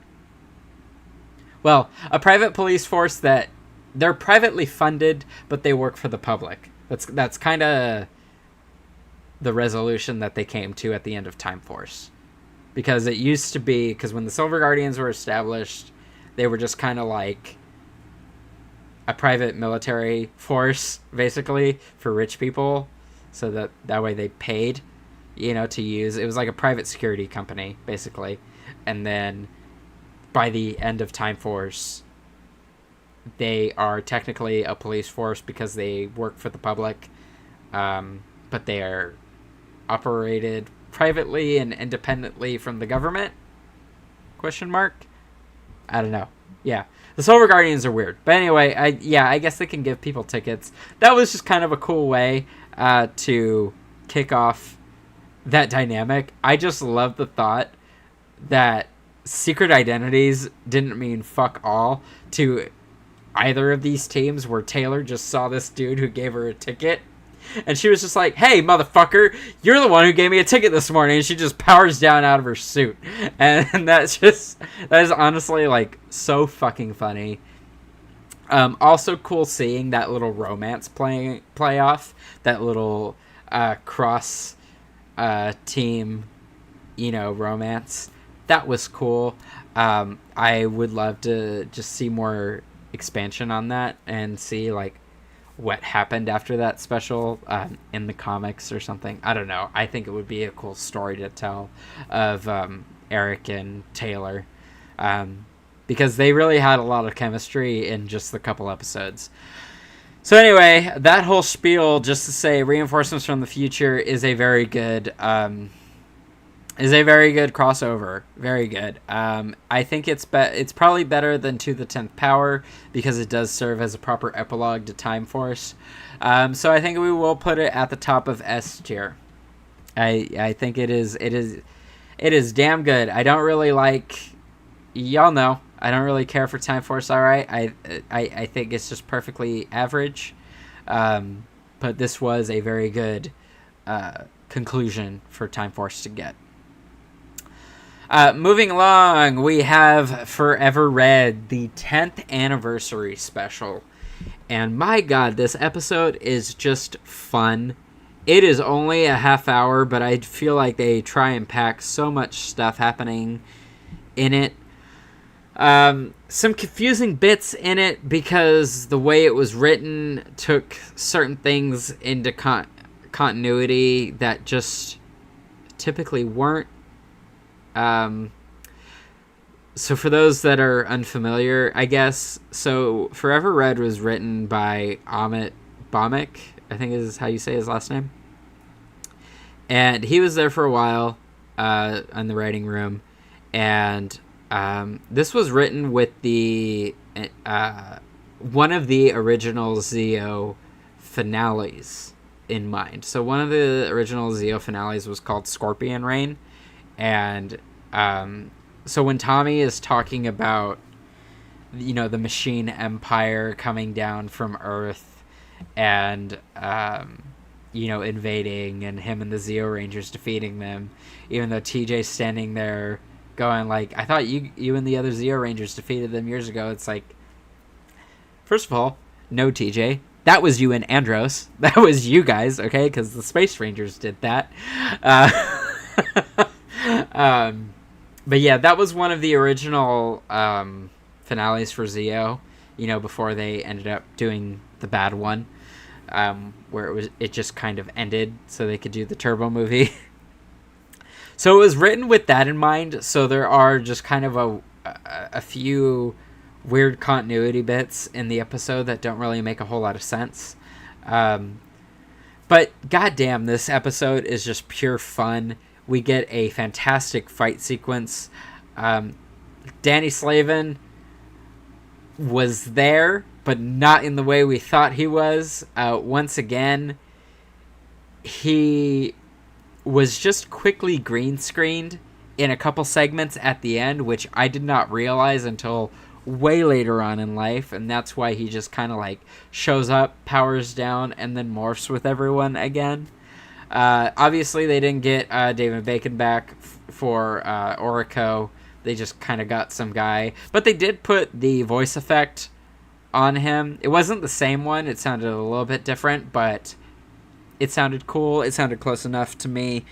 Well, a private police force that they're privately funded, but they work for the public. That's kind of the resolution that they came to at the end of Time Force. Because it used to be, because when the Silver Guardians were established, they were just kind of like a private military force, basically, for rich people. So that way they paid, to use. It was like a private security company, basically. And then by the end of Time Force, they are technically a police force because they work for the public. But they are operated privately and independently from the government? ? I don't know. Yeah. The Silver Guardians are weird. But anyway, I guess they can give people tickets. That was just kind of a cool way to kick off that dynamic. I just love the thought that secret identities didn't mean fuck all to either of these teams, where Taylor just saw this dude who gave her a ticket, and she was just like, "Hey, motherfucker, you're the one who gave me a ticket this morning," and she just powers down out of her suit. And that is honestly, like, so fucking funny. Also cool seeing that little romance playoff, that little cross team, romance. That was cool. I would love to just see more expansion on that and see, like, what happened after that special in the comics or something. I don't know. I think it would be a cool story to tell of Eric and Taylor, because they really had a lot of chemistry in just the couple episodes. So anyway, that whole spiel, just to say, Reinforcements from the Future is a very good crossover. Very good. I think it's probably better than To the 10th Power, because it does serve as a proper epilogue to Time Force. So I think we will put it at the top of S tier. I think it is damn good. I don't really like, y'all know, I don't really care for Time Force. All right, I think it's just perfectly average. But this was a very good conclusion for Time Force to get. Moving along, we have Forever Red, the 10th anniversary special. And my God, this episode is just fun. It is only a half hour, but I feel like they try and pack so much stuff happening in it. Some confusing bits in it, because the way it was written took certain things into continuity that just typically weren't. So for those that are unfamiliar, I guess, so Forever Red was written by Amit Bhaumek, I think is how you say his last name. And he was there for a while, in the writing room. And this was written with the one of the original Zeo finales in mind. So one of the original Zeo finales was called Scorpion Reign. And so when Tommy is talking about, the machine empire coming down from Earth and, invading, and him and the Zeo Rangers defeating them, even though TJ's standing there going like, I thought you and the other Zeo Rangers defeated them years ago. It's like, first of all, no, TJ. That was you and Andros. That was you guys, okay? Because the Space Rangers did that. But yeah, that was one of the original finales for Zeo, before they ended up doing the bad one, where it just kind of ended so they could do the Turbo movie. So it was written with that in mind. So there are just kind of a few weird continuity bits in the episode that don't really make a whole lot of sense. But goddamn, this episode is just pure fun. We get a fantastic fight sequence. Danny Slavin was there, but not in the way we thought he was. Once again, he was just quickly green screened in a couple segments at the end, which I did not realize until way later on in life, and that's why he just kind of like shows up, powers down, and then morphs with everyone again. Obviously, they didn't get David Bacon back for Oriko. They just kind of got some guy. But they did put the voice effect on him. It wasn't the same one. It sounded a little bit different, but it sounded cool. It sounded close enough to me.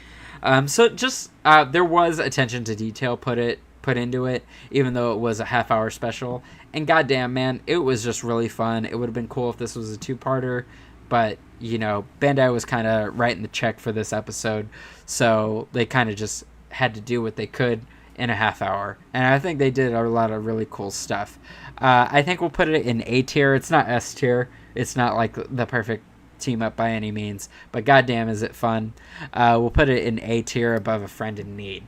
So just there was attention to detail put into it, even though it was a half-hour special. And goddamn, man, it was just really fun. It would have been cool if this was a two-parter, but Bandai was kind of writing the check for this episode, so they kind of just had to do what they could in a half hour. And I think they did a lot of really cool stuff. I think we'll put it in A tier. It's not S tier. It's not like the perfect team up by any means, but goddamn is it fun. We'll put it in A tier, above A Friend in Need.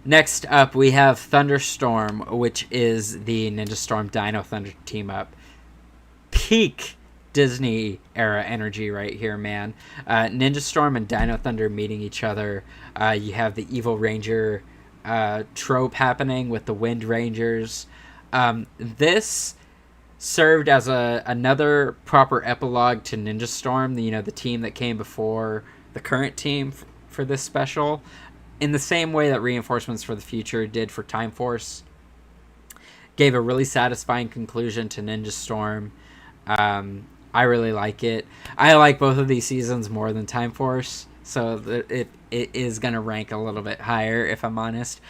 Next up, we have Thunderstorm, which is the Ninja Storm Dino Thunder team up. Peak Disney era energy right here, man. Ninja Storm and Dino Thunder meeting each other. You have the Evil Ranger trope happening with the Wind Rangers. This served as another proper epilogue to Ninja Storm, the team that came before the current team for this special, in the same way that Reinforcements for the Future did for Time Force. Gave a really satisfying conclusion to Ninja Storm. I really like it. I like both of these seasons more than Time Force, so it is going to rank a little bit higher, if I'm honest.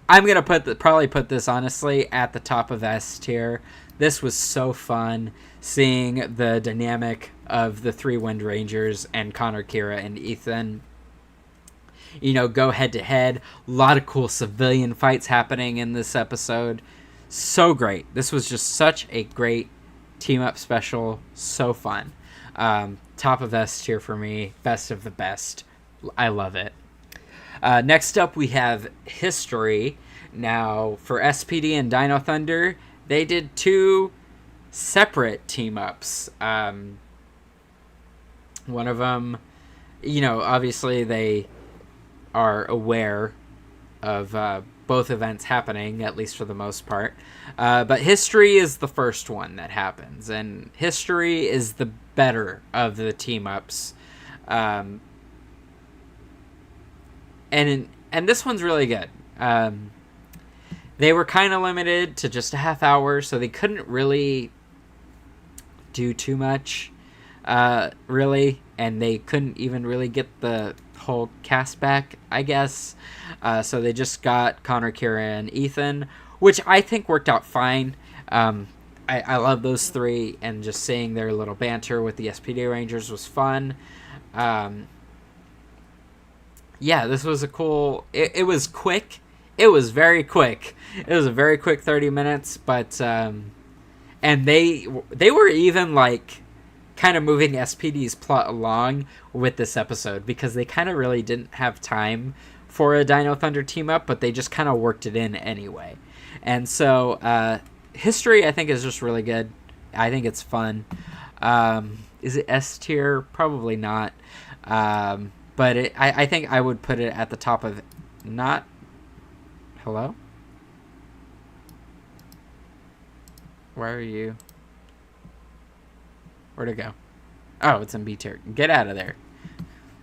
I'm going to probably put this, honestly, at the top of S tier. This was so fun, seeing the dynamic of the three Wind Rangers and Connor, Kira, and Ethan, go head-to-head. A lot of cool civilian fights happening in this episode. So great. This was just such a great team-up special. So fun. Top of S tier for me. Best of the best. I love it. Next up, we have History. Now, for SPD and Dino Thunder, they did two separate team-ups. One of them, obviously they are aware of both events happening, at least for the most part. But History is the first one that happens, and History is the better of the team-ups. And this one's really good. They were kind of limited to just a half hour, so they couldn't really do too much, really, and they couldn't even really get the whole cast back, I guess. So they just got Connor, Kira, and Ethan, which I think worked out fine. I love those three, and just seeing their little banter with the SPD Rangers was fun. Yeah, this was a cool... It was quick. It was very quick. It was a very quick 30 minutes, but... and they were even, kind of moving SPD's plot along with this episode, because they kind of really didn't have time for a Dino Thunder team-up, but they just kind of worked it in anyway. And so, History, I think, is just really good. I think it's fun. Is it S tier? Probably not. But I think I would put it at the top of... Not... Hello? Where are you? Where'd it go? Oh, it's in B tier. Get out of there.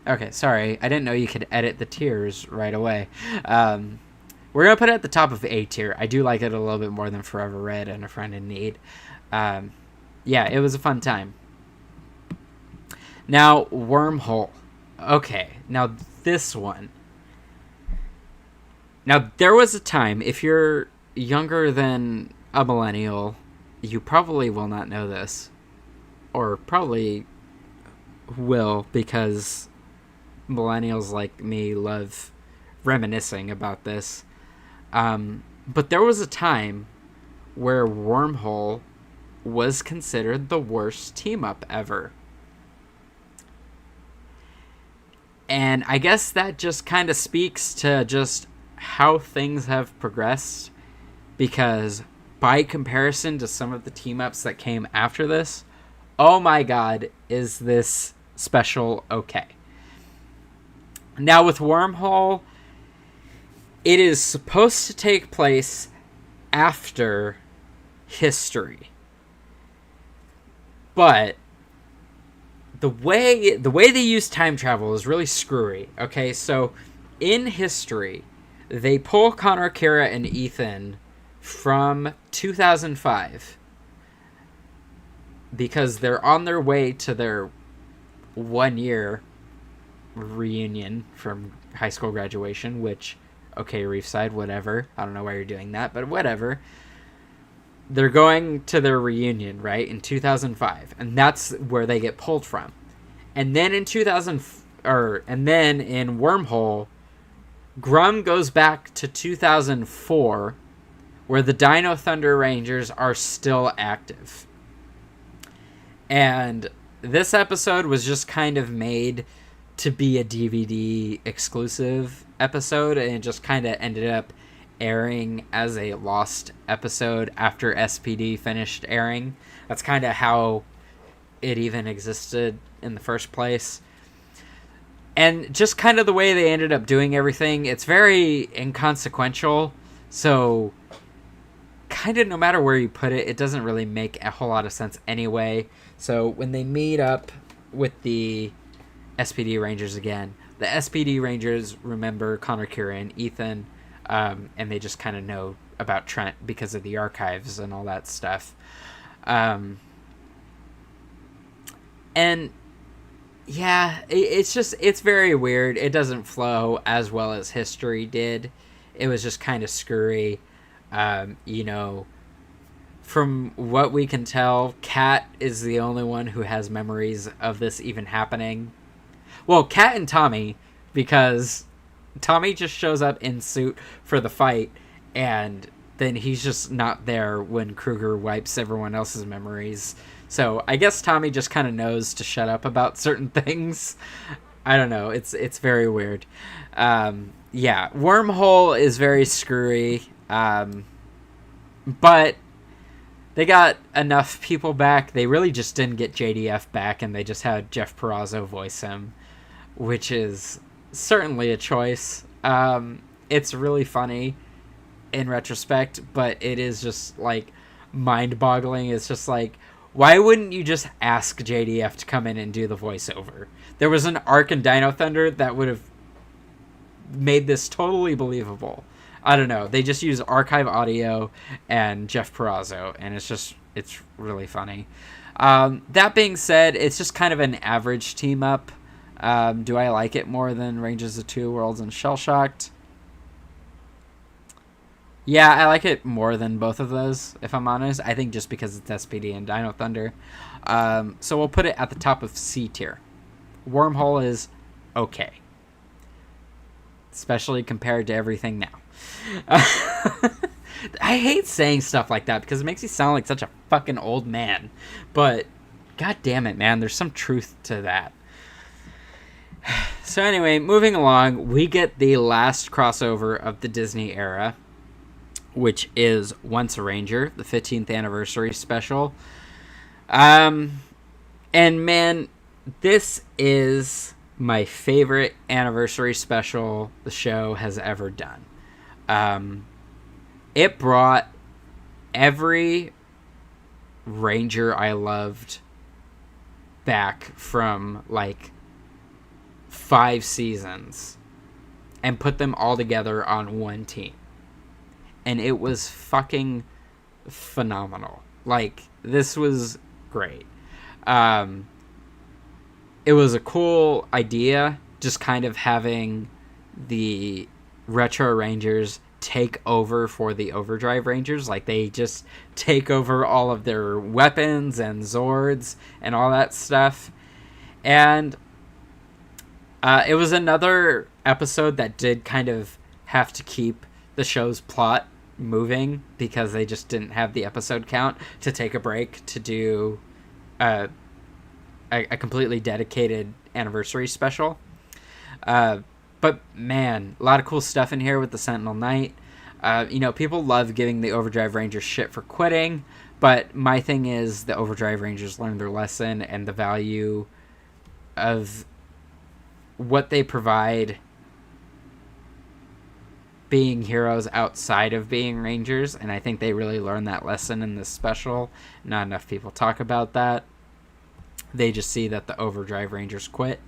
Okay, sorry. I didn't know you could edit the tiers right away. We're going to put it at the top of A tier. I do like it a little bit more than Forever Red and A Friend in Need. Yeah, it was a fun time. Now, Wormhole. Okay, now this one. Now, there was a time, if you're younger than a millennial, you probably will not know this. Or probably will, because millennials like me love reminiscing about this. But there was a time where Wormhole was considered the worst team-up ever. And I guess that just kind of speaks to just how things have progressed, because by comparison to some of the team-ups that came after this, oh my god, is this special okay. Now with Wormhole, it is supposed to take place after History. But the way they use time travel is really screwy. Okay, so in History, they pull Connor, Kira, and Ethan from 2005 because they're on their way to their 1-year reunion from high school graduation, which, okay, Reefside, whatever. I don't know why you're doing that, but whatever. They're going to their reunion, right, in 2005, and that's where they get pulled from. And then in Wormhole, Grum goes back to 2004, where the Dino Thunder Rangers are still active. And this episode was just kind of made to be a DVD exclusive episode, and it just kind of ended up airing as a lost episode after SPD finished airing. That's kind of how it even existed in the first place. And just kind of the way they ended up doing everything, it's very inconsequential. So kind of no matter where you put it, it doesn't really make a whole lot of sense anyway. So when they meet up with the SPD Rangers again, the SPD Rangers remember Connor, Kira, and Ethan, and they just kind of know about Trent because of the archives and all that stuff. And yeah, it's very weird. It doesn't flow as well as history did. It was just kind of screwy. From what we can tell, Kat is the only one who has memories of this even happening. Well, Kat and Tommy, because Tommy just shows up in suit for the fight, and then he's just not there when Kruger wipes everyone else's memories. So I guess Tommy just kind of knows to shut up about certain things. I don't know. It's very weird. Yeah, Wormhole is very screwy. But they got enough people back. They really just didn't get JDF back, and they just had Jeff Perazzo voice him, which is certainly a choice. It's really funny in retrospect, but it is just like mind-boggling. It's just like, why wouldn't you just ask JDF to come in and do the voiceover? There was an arc in Dino Thunder that would have made this totally believable. I don't know. They just use archive audio and Jeff Perazzo, and it's really funny. That being said, it's just kind of an average team up. Do I like it more than Rangers of Two Worlds and Shell Shocked? Yeah, I like it more than both of those, if I'm honest. I think just because it's SPD and Dino Thunder. So we'll put it at the top of C tier. Wormhole is okay. Especially compared to everything now. I hate saying stuff like that because it makes you sound like such a fucking old man. But, god damn it, man, there's some truth to that. So anyway, moving along, we get the last crossover of the Disney era, which is Once a Ranger, the 15th anniversary special. And man, this is my favorite anniversary special the show has ever done. It brought every Ranger I loved back from like 5 seasons and put them all together on one team. And it was fucking phenomenal. Like, this was great. It was a cool idea, just kind of having the Retro Rangers take over for the Overdrive Rangers. Like, they just take over all of their weapons and Zords and all that stuff. And it was another episode that did kind of have to keep the show's plot moving because they just didn't have the episode count to take a break to do a completely dedicated anniversary special. But man, a lot of cool stuff in here with the Sentinel Knight. People love giving the Overdrive Rangers shit for quitting, but my thing is the Overdrive Rangers learned their lesson and the value of what they provide being heroes outside of being Rangers, and I think they really learned that lesson in this special. Not enough people talk about that. They just see that the Overdrive Rangers quit,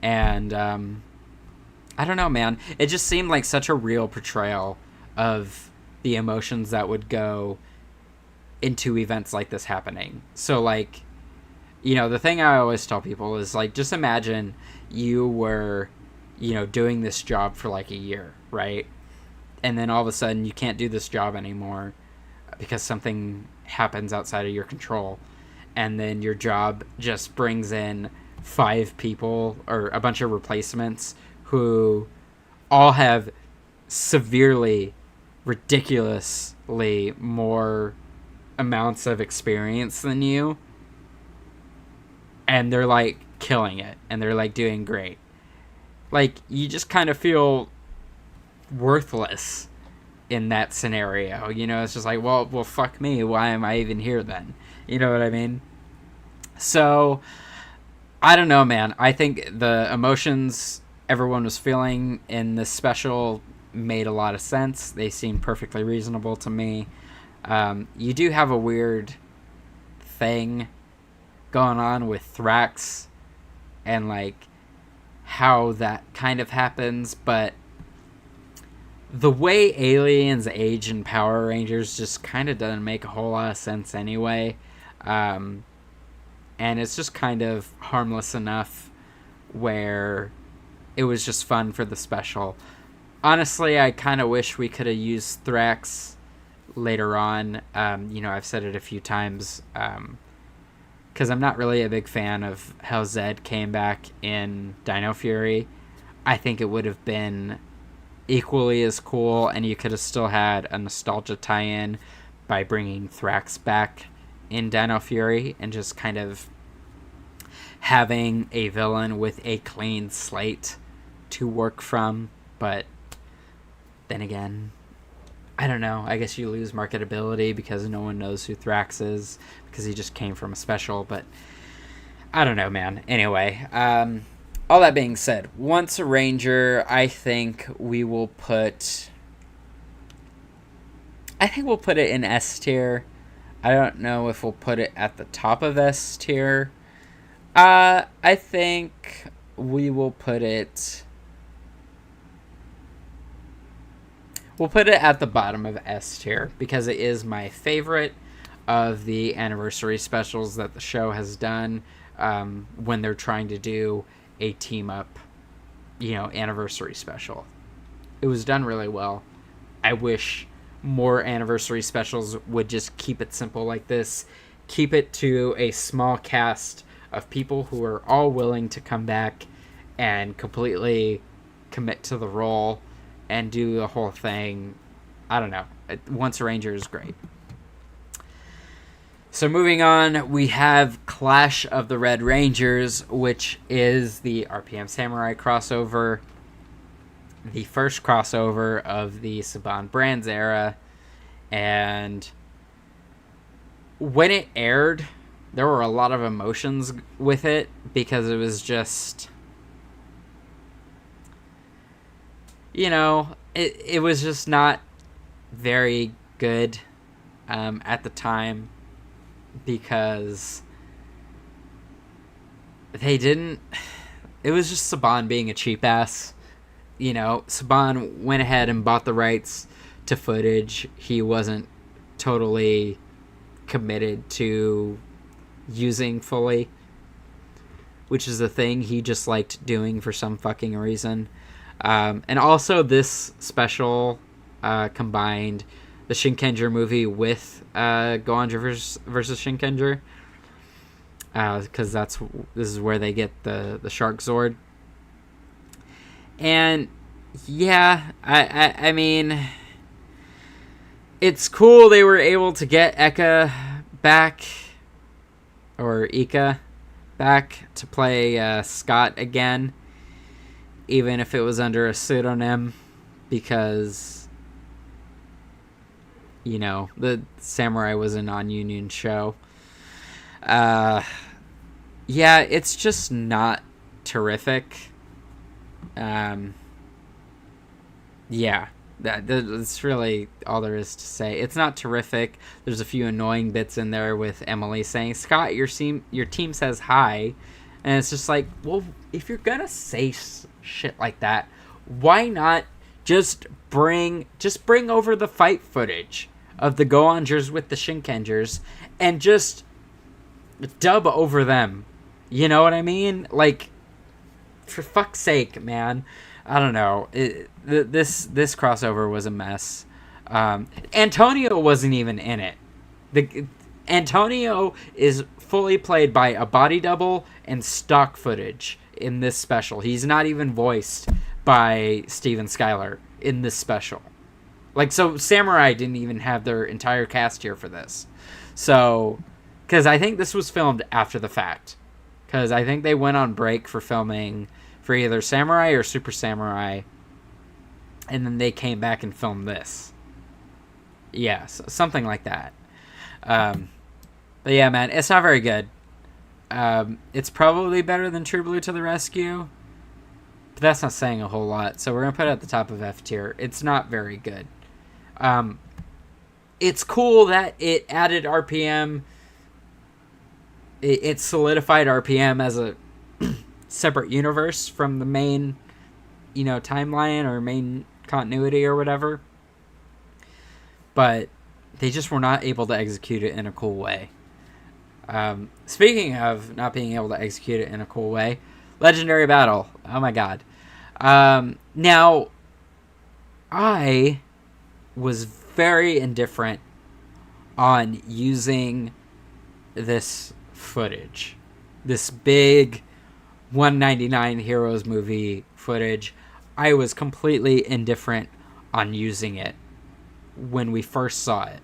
and I don't know, man. It just seemed like such a real portrayal of the emotions that would go into events like this happening. So, like, the thing I always tell people is, like, just imagine you were, doing this job for, like, a year, right? And then all of a sudden you can't do this job anymore because something happens outside of your control. And then your job just brings in 5 people or a bunch of replacements who all have severely, ridiculously more amounts of experience than you. And they're, like, killing it. And they're, like, doing great. Like, you just kind of feel worthless in that scenario. It's just like, well, fuck me. Why am I even here then? You know what I mean? So, I don't know, man. I think the emotions everyone was feeling in this special made a lot of sense. They seemed perfectly reasonable to me. You do have a weird thing going on with Thrax and like how that kind of happens, but the way aliens age in Power Rangers just kind of doesn't make a whole lot of sense anyway. Um, and it's just kind of harmless enough where it was just fun for the special. Honestly, I kind of wish we could have used Thrax later on. I've said it a few times because I'm not really a big fan of how Zed came back in Dino Fury. I think it would have been equally as cool, and you could have still had a nostalgia tie-in by bringing Thrax back in Dino Fury and just kind of having a villain with a clean slate to work from. But then again, I don't know. I guess you lose marketability because no one knows who Thrax is because he just came from a special. But I don't know, man. Anyway, all that being said, Once a Ranger, I think we'll put it in S tier. I don't know if we'll put it at the top of S tier. I think we will put it... We'll put it at the bottom of S tier because it is my favorite of the anniversary specials that the show has done when they're trying to do a team-up, anniversary special. It was done really well. I wish more anniversary specials would just keep it simple like this. Keep it to a small cast of people who are all willing to come back and completely commit to the role and do the whole thing. I don't know. Once a Ranger is great. So moving on, we have Clash of the Red Rangers, which is the RPM Samurai crossover. The first crossover of the Saban Brands era. And when it aired, there were a lot of emotions with it because it was just... it was just not very good at the time because they didn't... It was just Saban being a cheap ass. Saban went ahead and bought the rights to footage. He wasn't totally committed to using fully, which is a thing he just liked doing for some fucking reason. And also this special combined the Shinkenger movie with Gohan versus Shinkenger, because this is where they get the Shark Zord. And yeah, I mean, it's cool they were able to get Eka back, or Ika back to play Scott again, even if it was under a pseudonym, because the Samurai was a non-union show. Yeah, it's just not terrific. Yeah, that's really all there is to say. It's not terrific. There's a few annoying bits in there with Emily saying, "Scott, your team says hi," and it's just like, well, if you're gonna say shit like that, why not just bring over the fight footage of the Gohangers with the Shinkengers and just dub over them? You know what I mean? Like, for fuck's sake, man. I don't know. This crossover was a mess. Antonio wasn't even in it. Antonio is fully played by a body double and stock footage in this special. He's not even voiced by Steven Skyler in this special. So Samurai didn't even have their entire cast here for this. So, because I think this was filmed after the fact. Because I think they went on break for filming for either Samurai or Super Samurai, and then they came back and filmed this. Yeah, something like that. But yeah, man, it's not very good. It's probably better than True Blue to the Rescue, but that's not saying a whole lot, so we're going to put it at the top of F tier. It's not very good. it's cool that it added RPM. It solidified RPM as a separate universe from the main, timeline or main continuity or whatever. But they just were not able to execute it in a cool way. Speaking of not being able to execute it in a cool way, Legendary Battle. Oh my god. Now, I was very indifferent on using this footage. This big 199 Heroes movie footage. I was completely indifferent on using it when we first saw it.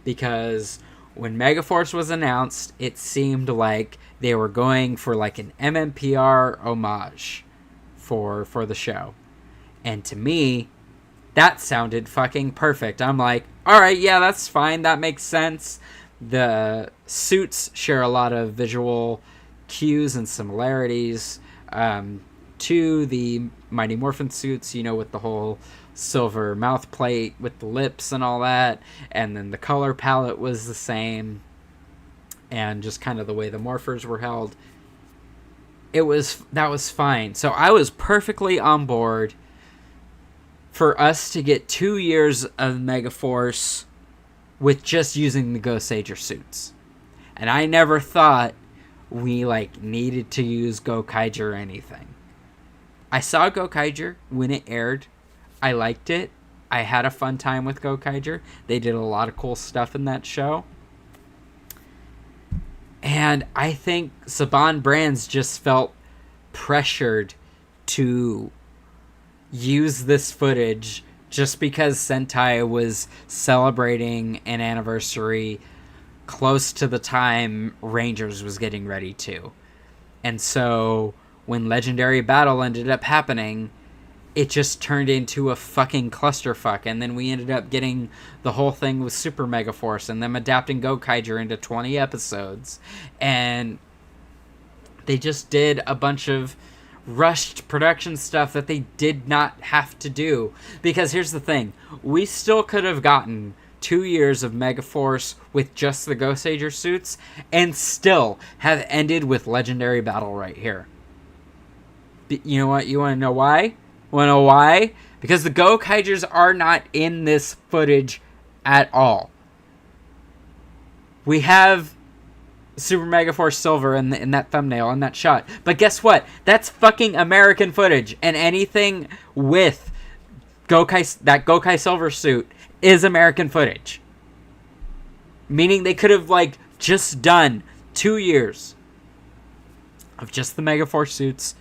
Because when Megaforce was announced, it seemed like they were going for like an MMPR homage for the show. And to me, that sounded fucking perfect. I'm like, alright, yeah, that's fine. That makes sense. The suits share a lot of visual cues and similarities to the Mighty Morphin suits, with the whole silver mouth plate with the lips and all that. And then the color palette was the same. And just kind of the way the morphers were held. That was fine. So I was perfectly on board for us to get 2 years of Megaforce with just using the Goseiger suits. And I never thought we needed to use Gokaiger or anything. I saw Gokaiger when it aired. I liked it. I had a fun time with Gokaiger. They did a lot of cool stuff in that show. And I think Saban Brands just felt pressured to use this footage just because Sentai was celebrating an anniversary close to the time Rangers was getting ready to. And so when Legendary Battle ended up happening, it just turned into a fucking clusterfuck. And then we ended up getting the whole thing with Super Megaforce and them adapting Gokaiger into 20 episodes. And they just did a bunch of rushed production stuff that they did not have to do. Because here's the thing. We still could have gotten 2 years of Megaforce with just the Goseiger suits and still have ended with Legendary Battle right here. You know what? You want to know why? Want to know why? Because the Gokaigers are not in this footage at all. We have Super Megaforce Silver in that thumbnail, in that shot. But guess what? That's fucking American footage. And anything with that Gokai Silver suit is American footage. Meaning they could have, just done 2 years of just the Megaforce suits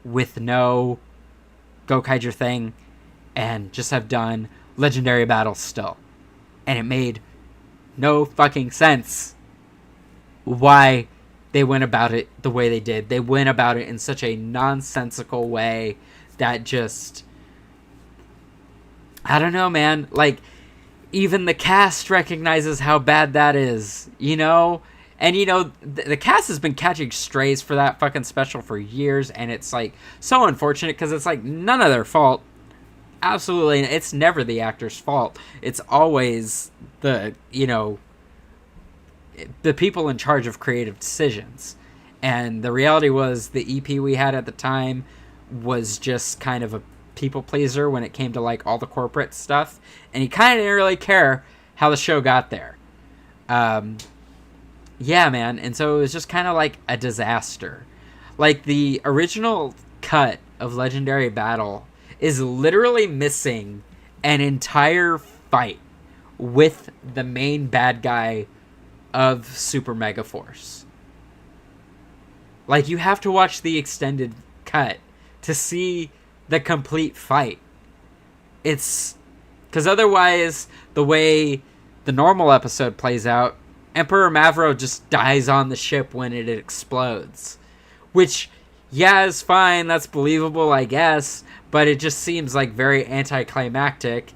with no Gokaiger thing and just have done Legendary Battle still. And it made no fucking sense why they went about it the way they did. They went about it in such a nonsensical way that just... I don't know, man. Even the cast recognizes how bad that is, And, the cast has been catching strays for that fucking special for years, and it's, so unfortunate, because it's, none of their fault. Absolutely. It's never the actor's fault. It's always the people in charge of creative decisions. And the reality was the EP we had at the time was just kind of a people pleaser when it came to, all the corporate stuff. And he kind of didn't really care how the show got there. Yeah, man. And so it was just kind of a disaster. The original cut of Legendary Battle is literally missing an entire fight with the main bad guy of Super Megaforce. You have to watch the extended cut to see the complete fight. It's... because otherwise, the way the normal episode plays out, Emperor Mavro just dies on the ship when it explodes. Which, yeah, is fine. That's believable, I guess. But it just seems very anticlimactic.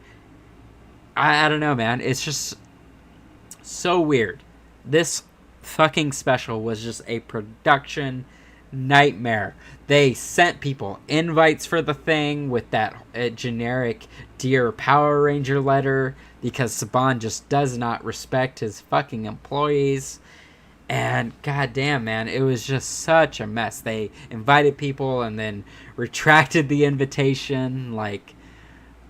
I don't know, man. It's just so weird. This fucking special was just a production nightmare. They sent people invites for the thing with that generic Dear Power Ranger letter because Saban just does not respect his fucking employees. And goddamn, man, it was just such a mess. They invited people and then retracted the invitation. Like,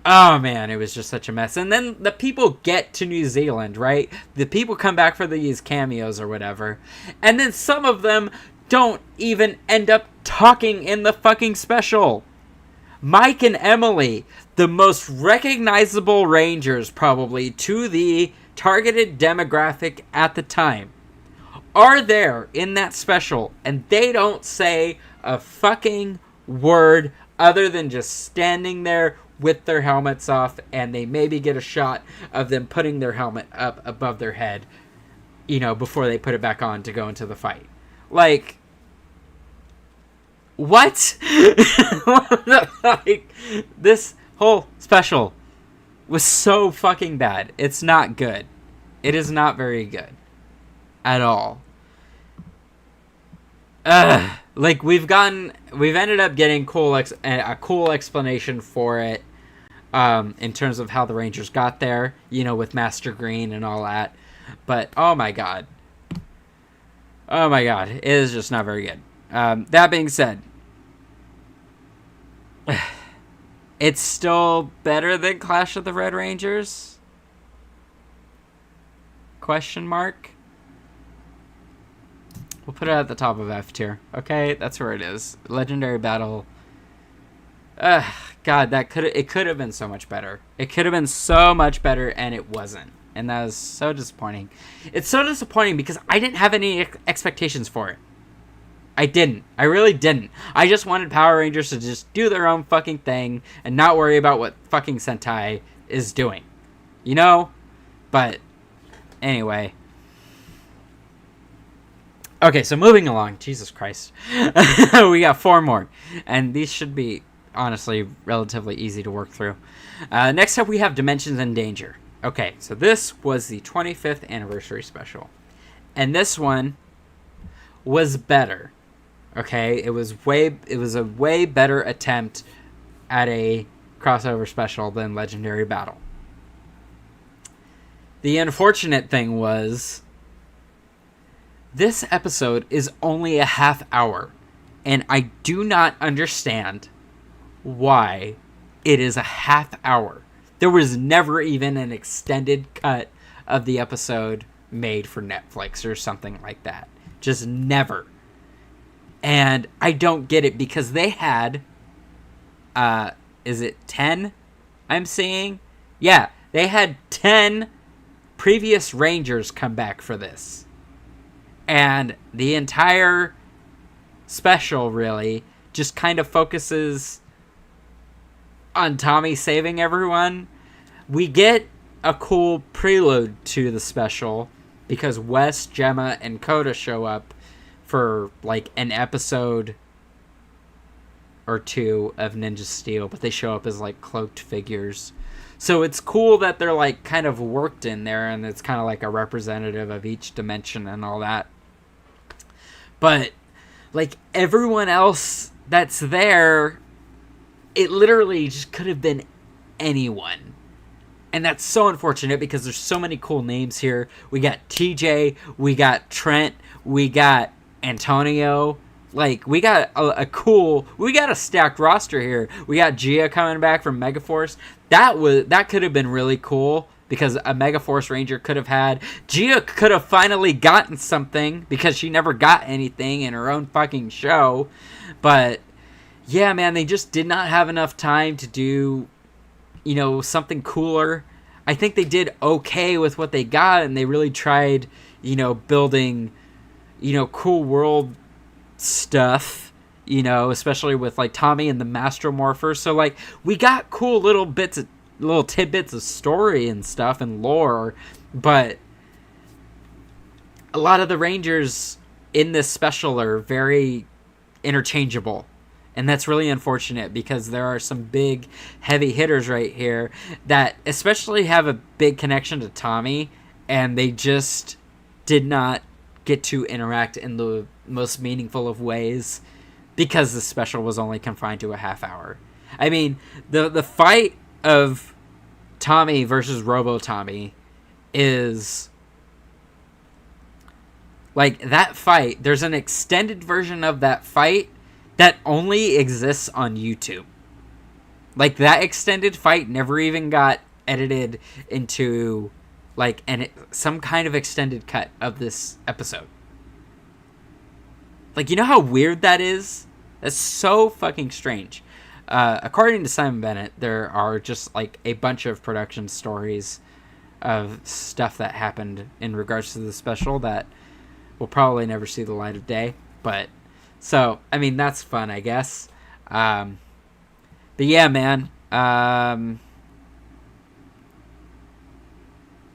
oh man, it was just such a mess. And then the people get to New Zealand, right? The people come back for these cameos or whatever. And then some of them don't even end up talking in the fucking special. Mike and Emily, the most recognizable Rangers probably to the targeted demographic at the time, are there in that special, and they don't say a fucking word other than just standing there with their helmets off, and they maybe get a shot of them putting their helmet up above their head, before they put it back on to go into the fight. Like, what? Like, this whole special was so fucking bad. It's not good. It is not very good at all. Like, we've ended up getting a cool explanation for it, in terms of how the Rangers got there, with Master Green and all that. But oh my god, it is just not very good. That being said, it's still better than Clash of the Red Rangers? Question mark. We'll put it at the top of F tier. Okay, that's where it is. Legendary Battle. God, it could have been so much better. It could have been so much better, and it wasn't. And that was so disappointing. It's so disappointing because I didn't have any expectations for it. I didn't. I really didn't. I just wanted Power Rangers to just do their own fucking thing and not worry about what fucking Sentai is doing. But anyway. Okay, so moving along. Jesus Christ. We got 4 more. And these should be, honestly, relatively easy to work through. Next up, we have Dimensions in Danger. Okay, so this was the 25th anniversary special. And this one was better. Okay, it was a way better attempt at a crossover special than Legendary Battle. The unfortunate thing was, this episode is only a half hour, and I do not understand why it is a half hour. There was never even an extended cut of the episode made for Netflix or something like that. Just never. And I don't get it because they had, is it 10 I'm seeing? Yeah, they had 10 previous Rangers come back for this. And the entire special, really, just kind of focuses on Tommy saving everyone. We get a cool prelude to the special because Wes, Gemma, and Coda show up for, like, an episode or 2 of Ninja Steel, but they show up as, like, cloaked figures. So it's cool that they're, like, kind of worked in there, and it's kind of like a representative of each dimension and all that. But, like, everyone else that's there, it literally just could have been anyone. And that's so unfortunate because there's so many cool names here. We got TJ, we got Trent, we got Antonio. Like, we got we got a stacked roster here. We got Gia coming back from Megaforce. That could have been really cool because a Megaforce Ranger could have had. Gia could have finally gotten something because she never got anything in her own fucking show. But yeah, man, they just did not have enough time to do, something cooler. I think they did okay with what they got, and they really tried, building, cool world stuff, especially with, like, Tommy and the Mastromorpher. So, like, we got cool little tidbits of story and stuff and lore, but a lot of the Rangers in this special are very interchangeable. And that's really unfortunate because there are some big, heavy hitters right here that especially have a big connection to Tommy, and they just did not get to interact in the most meaningful of ways because the special was only confined to a half hour. I mean, the fight of Tommy versus Robo Tommy is like that fight. There's an extended version of that fight that only exists on YouTube. Like, that extended fight never even got edited into like some kind of extended cut of this episode. Like, you know how weird that is? That's so fucking strange. According to Simon Bennett, there are just like a bunch of production stories of stuff that happened in regards to the special that will probably never see the light of day. But so, I mean, that's fun, I guess. But yeah, man.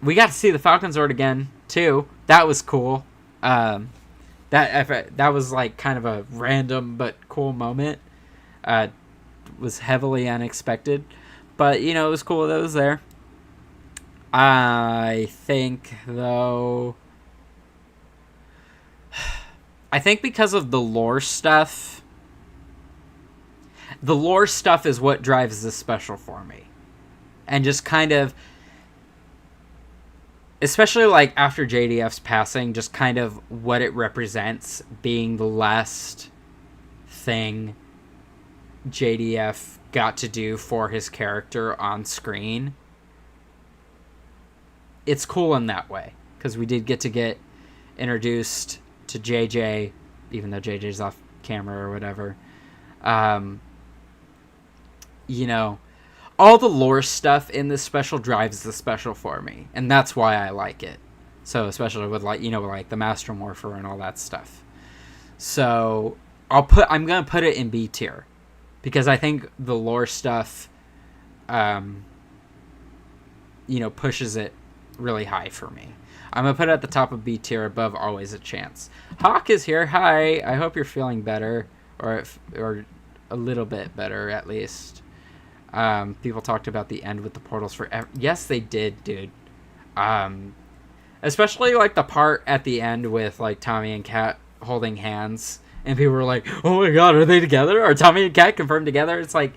We got to see the Falcon Zord again too. That was cool. That was like kind of a random but cool moment. Was heavily unexpected, but you know, it was cool that it was there. I think though, because of the lore stuff is what drives this special for me. And just kind of, especially like after JDF's passing, just kind of what it represents being the last thing JDF got to do for his character on screen. It's cool in that way, because we did get introduced to JJ, even though JJ's off camera or whatever. You know, all the lore stuff in this special drives the special for me, and that's why I like it. So especially with like, you know, like the Master Morpher and all that stuff. So I'm gonna put it in B tier, because I think the lore stuff, you know, pushes it really high for me. I'm gonna put it at the top of B tier, above Always a Chance. Hawk is here. Hi. I hope you're feeling better, or a little bit better at least. People talked about the end with the portals forever. Yes, they did, dude. Especially like the part at the end with like Tommy and Kat holding hands, and people were like, "Oh my god, are they together? Are Tommy and Kat confirmed together?" It's like,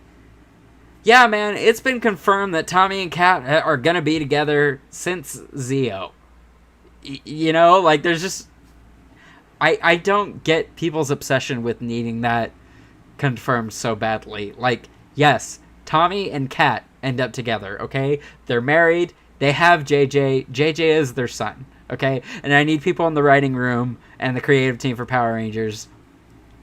yeah, man, it's been confirmed that Tommy and Kat are gonna be together since Zeo. You know, like, there's just, I don't get people's obsession with needing that confirmed so badly. Like, yes, Tommy and Kat end up together, okay? They're married, they have JJ is their son, okay? And I need people in the writing room and the creative team for Power Rangers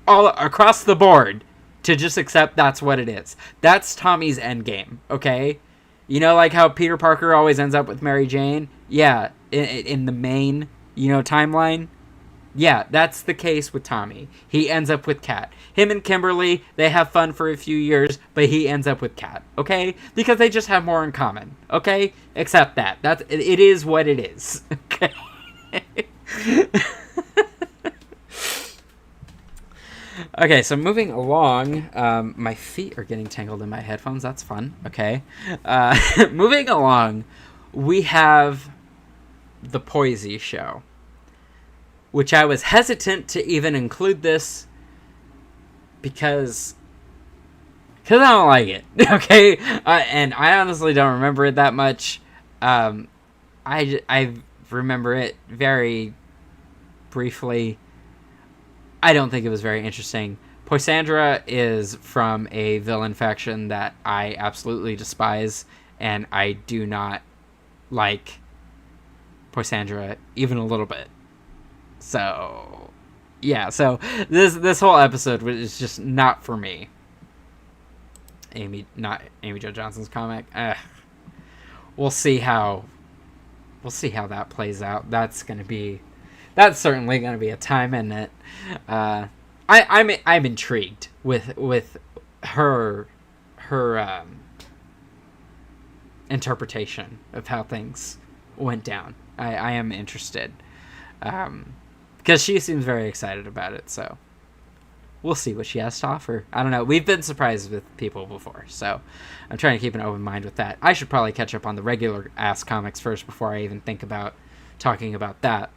all across the board to just accept that's what it is. That's Tommy's endgame, okay? You know, like how Peter Parker always ends up with Mary Jane? Yeah, in the main, you know, timeline. Yeah, that's the case with Tommy. He ends up with Kat. Him and Kimberly, they have fun for a few years, but he ends up with Kat, okay? Because they just have more in common, okay? Accept that. It is what it is, okay? Okay, so moving along, my feet are getting tangled in my headphones. That's fun. Okay. Moving along, we have the Poise show, which I was hesitant to even include this because I don't like it. Okay, and I honestly don't remember it that much. I remember it very briefly. I don't think it was very interesting. Poisandra is from a villain faction that I absolutely despise, and I do not like Poisandra even a little bit. So, yeah. So this whole episode was just not for me. Not Amy Jo Johnson's comic. We'll see how that plays out. That's certainly going to be a time in it. I'm intrigued with her interpretation of how things went down. I am interested because she seems very excited about it. So we'll see what she has to offer. I don't know. We've been surprised with people before, so I'm trying to keep an open mind with that. I should probably catch up on the regular ass comics first before I even think about talking about that.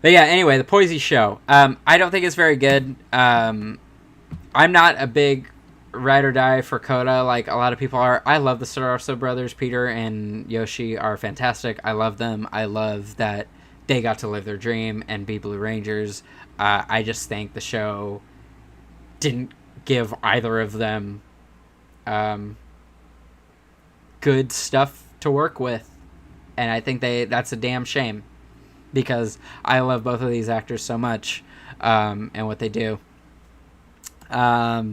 But yeah, anyway, the Poise show. I don't think it's very good. I'm not a big ride or die for Coda like a lot of people are. I love the Saraso brothers. Peter and Yoshi are fantastic. I love them. I love that they got to live their dream and be Blue Rangers. I just think the show didn't give either of them good stuff to work with. And I think that's a damn shame, because I love both of these actors so much, and what they do. But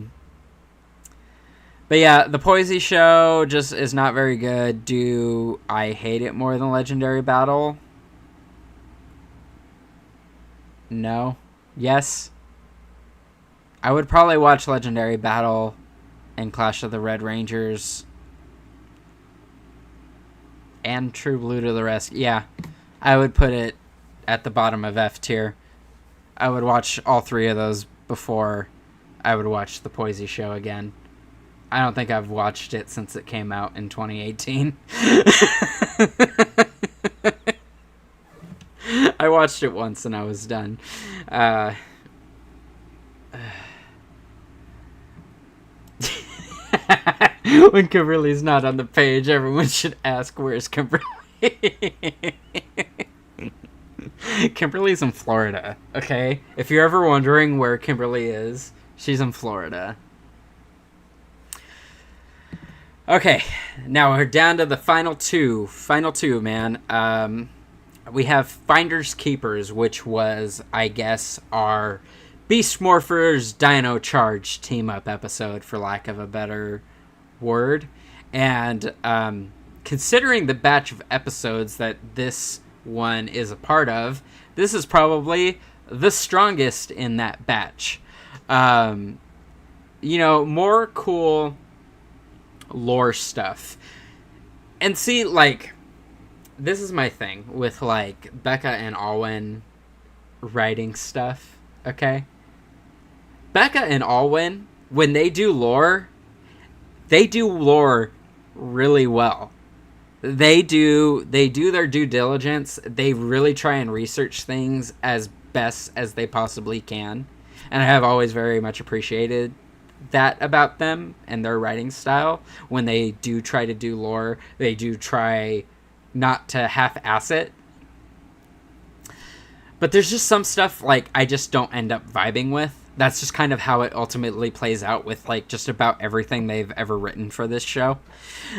yeah, the Poise show just is not very good. Do I hate it more than Legendary Battle? No. Yes. I would probably watch Legendary Battle and Clash of the Red Rangers and True Blue to the Rescue. Yeah, I would put it at the bottom of F tier. I would watch all three of those before I would watch the Poise show again. I don't think I've watched it since it came out in 2018. I watched it once and I was done. When Kimberly's not on the page, everyone should ask, where's Kimberly? Kimberly's in Florida, okay? If you're ever wondering where Kimberly is, she's in Florida. Okay, now we're down to the final two. Final two, man. We have Finders Keepers, which was, I guess, our Beast Morphers Dino Charge team-up episode, for lack of a better word. And considering the batch of episodes that this one is a part of, this is probably the strongest in that batch. You know, more cool lore stuff. And see, like, this is my thing with, like, Becca and Alwyn writing stuff, okay? Becca and Alwyn, when they do lore really well. They do their due diligence. They really try and research things as best as they possibly can. And I have always very much appreciated that about them and their writing style. When they do try to do lore, they do try not to half-ass it. But there's just some stuff, like, I just don't end up vibing with. That's just kind of how it ultimately plays out with, like, just about everything they've ever written for this show.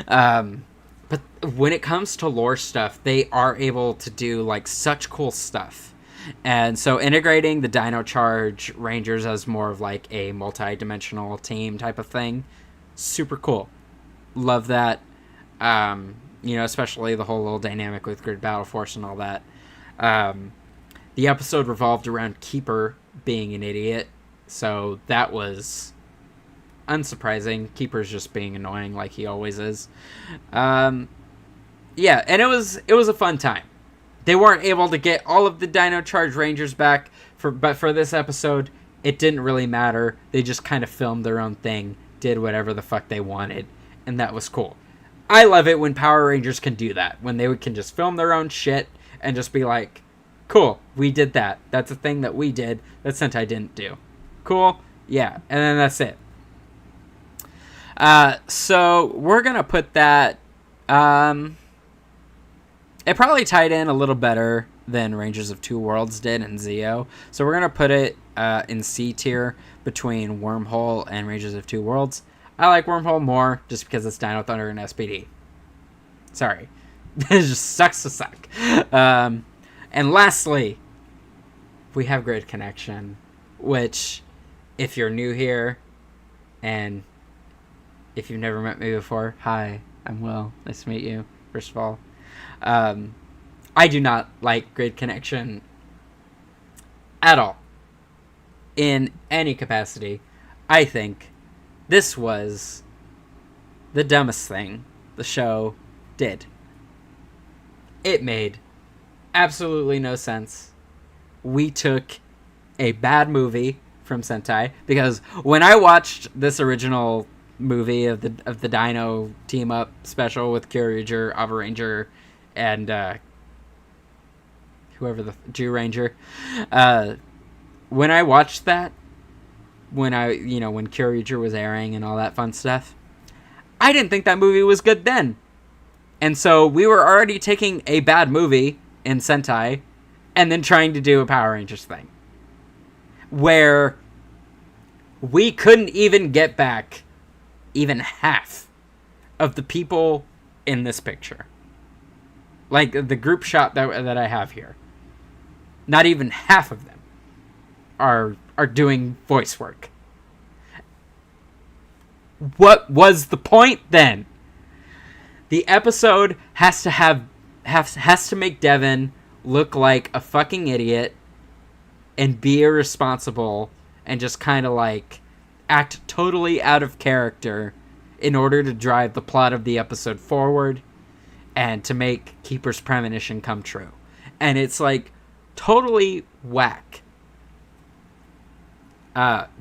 But when it comes to lore stuff, they are able to do, like, such cool stuff. And so integrating the Dino Charge Rangers as more of, like, a multi-dimensional team type of thing, super cool. Love that. You know, especially the whole little dynamic with Grid Battle Force and all that. The episode revolved around Keeper being an idiot, so that was unsurprising. Keeper's just being annoying like he always is. Yeah, and it was a fun time. They weren't able to get all of the Dino Charge Rangers back, but for this episode, it didn't really matter. They just kind of filmed their own thing, did whatever the fuck they wanted, and that was cool. I love it when Power Rangers can do that, when they can just film their own shit and just be like, cool, we did that. That's a thing that we did that Sentai didn't do. Cool? Yeah, and then that's it. So we're going to put that... it probably tied in a little better than Rangers of Two Worlds did in Zeo. So we're going to put it in C tier between Wormhole and Rangers of Two Worlds. I like Wormhole more just because it's Dino Thunder and SPD. Sorry. It just sucks to suck. And lastly, we have Grid Connection, which, if you're new here, and if you've never met me before, hi, I'm Will. Nice to meet you, first of all. I do not like Grid Connection at all, in any capacity. I think this was the dumbest thing the show did. It made absolutely no sense. We took a bad movie from Sentai, because when I watched this original movie of the Dino team up special with Kyoryuger, Avaranger, and whoever the Jew Ranger. When I watched that, when Kyoryuger was airing and all that fun stuff, I didn't think that movie was good then. And so we were already taking a bad movie in Sentai and then trying to do a Power Rangers thing, where we couldn't even get back even half of the people in this picture. Like the group shot that I have here. Not even half of them are doing voice work. What was the point then? The episode has to make Devin look like a fucking idiot and be irresponsible and just kind of like act totally out of character in order to drive the plot of the episode forward and to make Keeper's premonition come true. And it's like totally whack.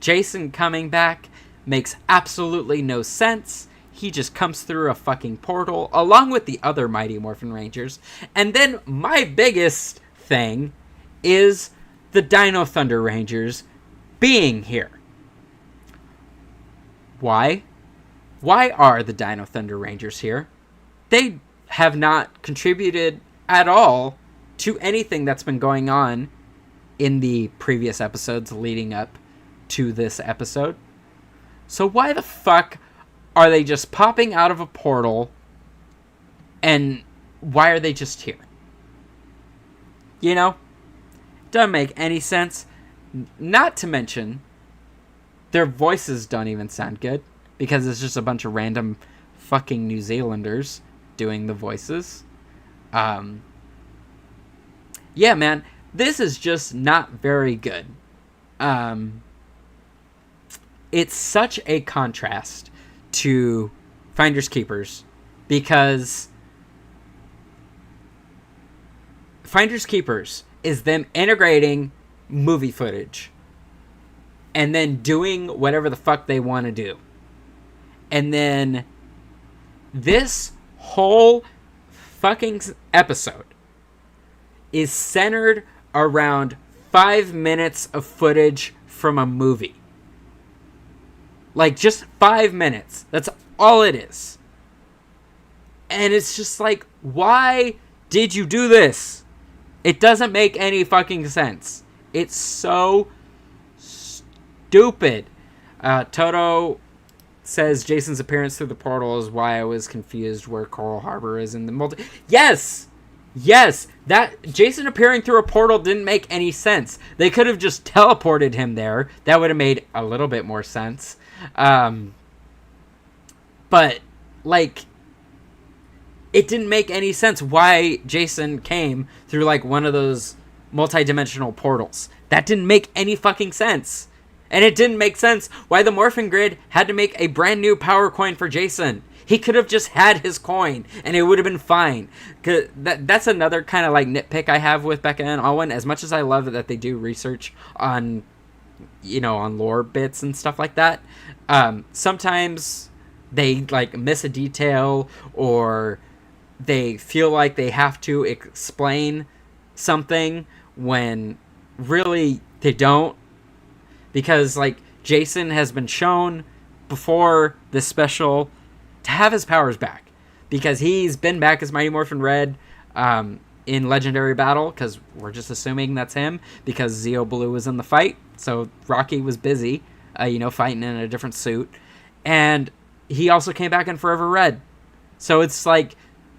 Jason coming back makes absolutely no sense. He just comes through a fucking portal along with the other Mighty Morphin Rangers. And then my biggest thing is the Dino Thunder Rangers being here. Why? Why are the Dino Thunder Rangers here? They have not contributed at all to anything that's been going on in the previous episodes leading up to this episode. So why the fuck are they just popping out of a portal, and why are they just here? You know? Doesn't make any sense. Not to mention, their voices don't even sound good, because it's just a bunch of random fucking New Zealanders doing the voices. Yeah, man, this is just not very good. It's such a contrast to Finders Keepers, because Finders Keepers is them integrating movie footage and then doing whatever the fuck they want to do. And then this whole fucking episode is centered around 5 minutes of footage from a movie. Like, just 5 minutes. That's all it is. And it's just like, why did you do this? It doesn't make any fucking sense. It's so stupid. Toto says Jason's appearance through the portal is why I was confused where Coral Harbor is in the multi... Yes! Yes! That Jason appearing through a portal didn't make any sense. They could have just teleported him there. That would have made a little bit more sense. But, like, it didn't make any sense why Jason came through, like, one of those multi-dimensional portals. That didn't make any fucking sense. And it didn't make sense why the Morphin Grid had to make a brand new power coin for Jason. He could have just had his coin, and it would have been fine. 'Cause that's another kind of, like, nitpick I have with Becca and Alwyn. As much as I love that they do research on, you know, on lore bits and stuff like that, sometimes they, like, miss a detail, or they feel like they have to explain something when really they don't. Because, like, Jason has been shown before this special to have his powers back. Because he's been back as Mighty Morphin Red in Legendary Battle, because we're just assuming that's him, because Zeo Blue was in the fight. So Rocky was busy, fighting in a different suit. And he also came back in Forever Red. So it's like,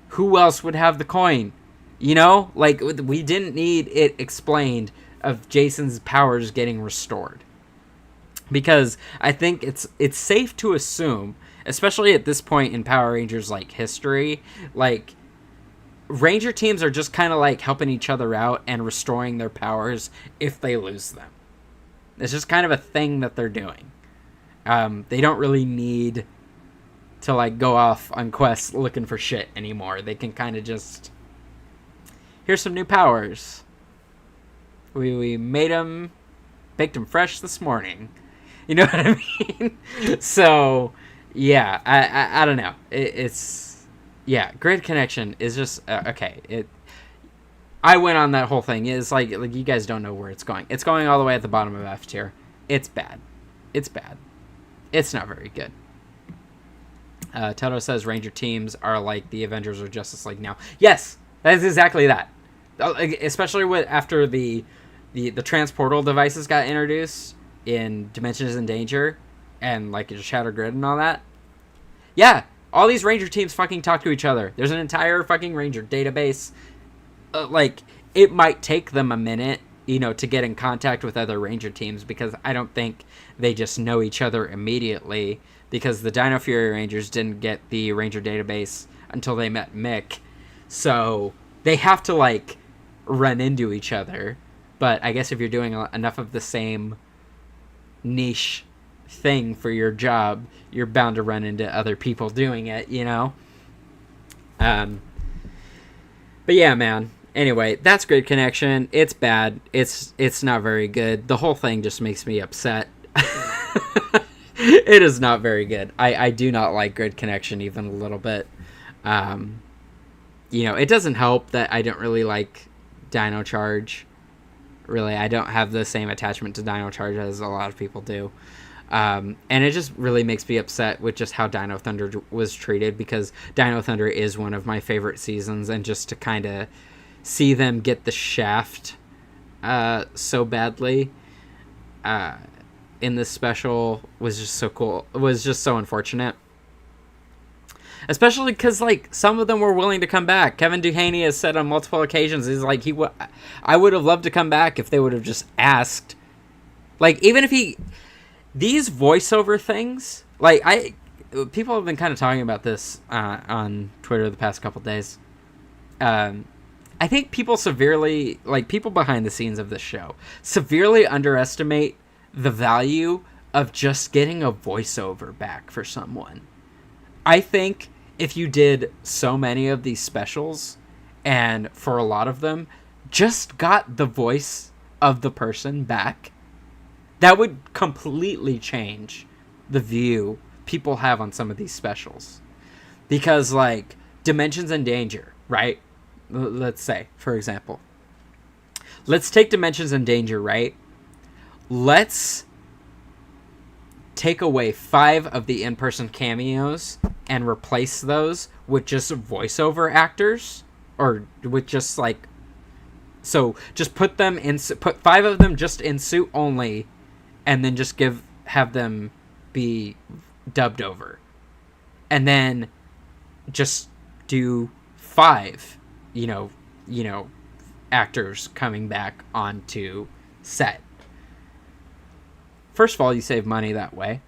who else would have the coin? You know? Like, we didn't need it explained of Jason's powers getting restored. Because I think it's safe to assume, especially at this point in Power Rangers, like, history, like, Ranger teams are just kind of, like, helping each other out and restoring their powers if they lose them. It's just kind of a thing that they're doing. They don't really need to, like, go off on quests looking for shit anymore. They can kind of just, here's some new powers. We made them, baked them fresh this morning. You know what I mean? So, yeah, I don't know. It's, yeah, Grid Connection is just, okay. I went on that whole thing. Is like you guys don't know where it's going. It's going all the way at the bottom of F tier. It's bad. It's bad. It's not very good. Toto says Ranger teams are like the Avengers or Justice League now. Yes, that is exactly that. Especially after the transportal devices got introduced in Dimensions in Danger and like Shattered Grid and all that. Yeah, all these Ranger teams fucking talk to each other. There's an entire fucking Ranger database. Like, it might take them a minute, to get in contact with other Ranger teams, because I don't think they just know each other immediately, because the Dino Fury Rangers didn't get the Ranger database until they met Mick. So they have to, like, run into each other. But I guess if you're doing enough of the same niche thing for your job, you're bound to run into other people doing it, But yeah, man. Anyway, that's Grid Connection. It's bad. It's not very good. The whole thing just makes me upset. It is not very good. I do not like Grid Connection even a little bit. It doesn't help that I don't really like Dino Charge. Really, I don't have the same attachment to Dino Charge as a lot of people do. And it just really makes me upset with just how Dino Thunder was treated, because Dino Thunder is one of my favorite seasons, and just to kind of see them get the shaft so badly in this special was just so cool. It was just so unfortunate. Especially because, like, some of them were willing to come back. Kevin Duhaney has said on multiple occasions, he's like, I would have loved to come back if they would have just asked. Like, even if these voiceover things, like, people have been kind of talking about this on Twitter the past couple days. I think people people behind the scenes of this show severely underestimate the value of just getting a voiceover back for someone. I think if you did so many of these specials, and for a lot of them, just got the voice of the person back, that would completely change the view people have on some of these specials. Because, like, Dimensions in Danger, right? Let's say, for example. Let's take Dimensions in Danger, right? Let's take away 5 of the in-person cameos and replace those with just voiceover actors, or with just, like, so just put 5 of them just in suit only, and then just have them be dubbed over, and then just do 5 actors coming back onto set. First of all, you save money that way,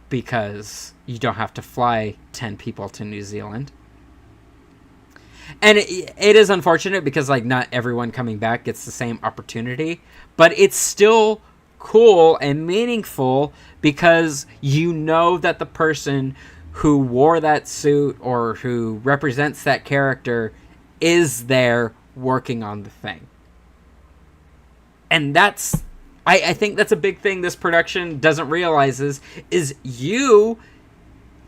because you don't have to fly 10 people to New Zealand. And it is unfortunate because, like, not everyone coming back gets the same opportunity, but it's still cool and meaningful, because that the person who wore that suit or who represents that character is there working on the thing. And that's, I think that's a big thing this production doesn't realize is you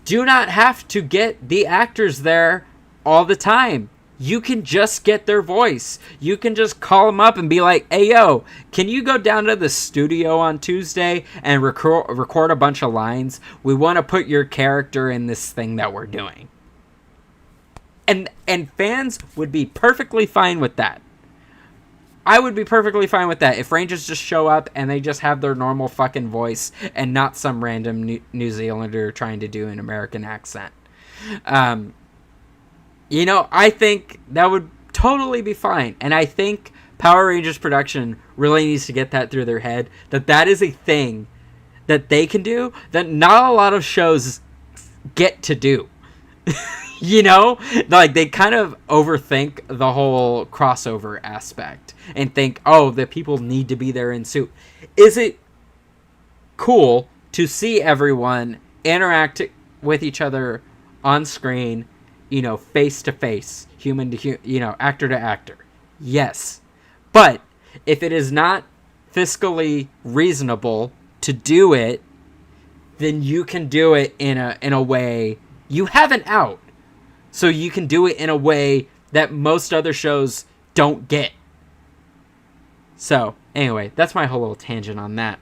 do not have to get the actors there all the time. You can just get their voice. You can just call them up and be like, hey, yo, can you go down to the studio on Tuesday and record a bunch of lines? We want to put your character in this thing that we're doing. And fans would be perfectly fine with that. I would be perfectly fine with that if Rangers just show up and they just have their normal fucking voice and not some random New Zealander trying to do an American accent. I think that would totally be fine. And I think Power Rangers production really needs to get that through their head, that is a thing that they can do that not a lot of shows get to do. Like, they kind of overthink the whole crossover aspect and think, oh, the people need to be there in suit. Is it cool to see everyone interact with each other on screen, face to face, human to actor to actor? Yes. But if it is not fiscally reasonable to do it, then you can do it in a way you have an out. So you can do it in a way that most other shows don't get. So anyway, that's my whole little tangent on that.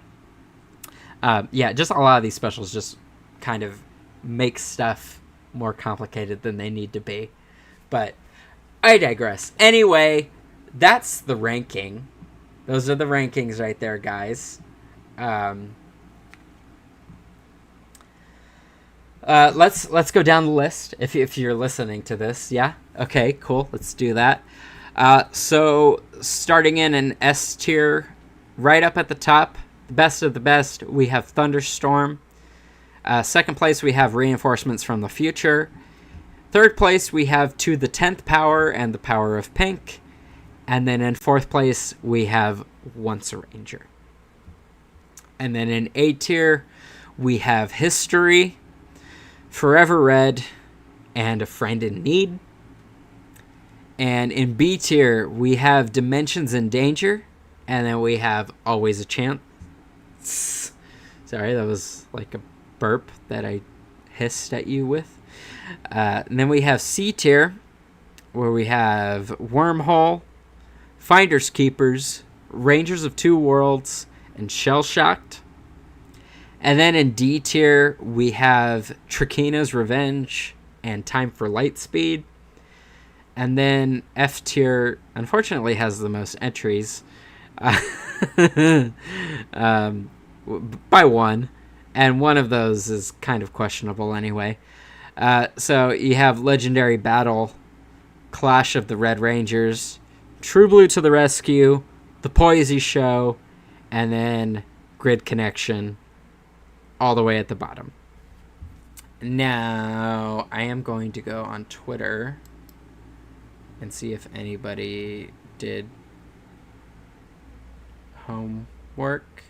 Yeah, just a lot of these specials just kind of make stuff more complicated than they need to be. But I digress. Anyway, that's the ranking. Those are the rankings right there, guys. Let's go down the list if you're listening to this. Yeah. Okay. Cool. Let's do that. So starting in an S tier, right up at the top, the best of the best, we have Thunderstorm. Second place, we have Reinforcements from the Future. Third place, we have To the 10th Power and The Power of Pink. And then in fourth place, we have Once a Ranger. And then in A tier, we have History, Forever Red, and A Friend in Need. And in B tier, we have Dimensions in Danger. And then we have Always a Chance. Sorry, that was like a burp that I hissed at you with. And then we have C tier, where we have Wormhole, Finders Keepers, Rangers of Two Worlds, and Shell Shocked. And then in D tier, we have Trakeena's Revenge and Time for Lightspeed. And then F tier, unfortunately, has the most entries. By one. And one of those is kind of questionable anyway. So you have Legendary Battle, Clash of the Red Rangers, True Blue to the Rescue, The Poisey Show, and then Grid Connection all the way at the bottom. Now, I am going to go on Twitter and see if anybody did homework.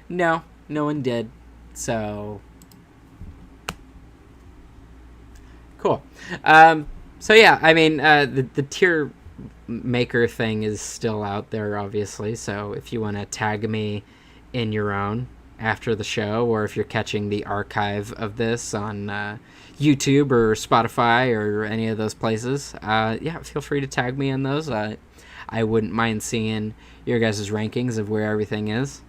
No one did. So, cool. So yeah, I mean, the tier maker thing is still out there, obviously. So if you want to tag me in your own after the show, or if you're catching the archive of this on YouTube or Spotify or any of those places, yeah, feel free to tag me in those. I wouldn't mind seeing your guys' rankings of where everything is.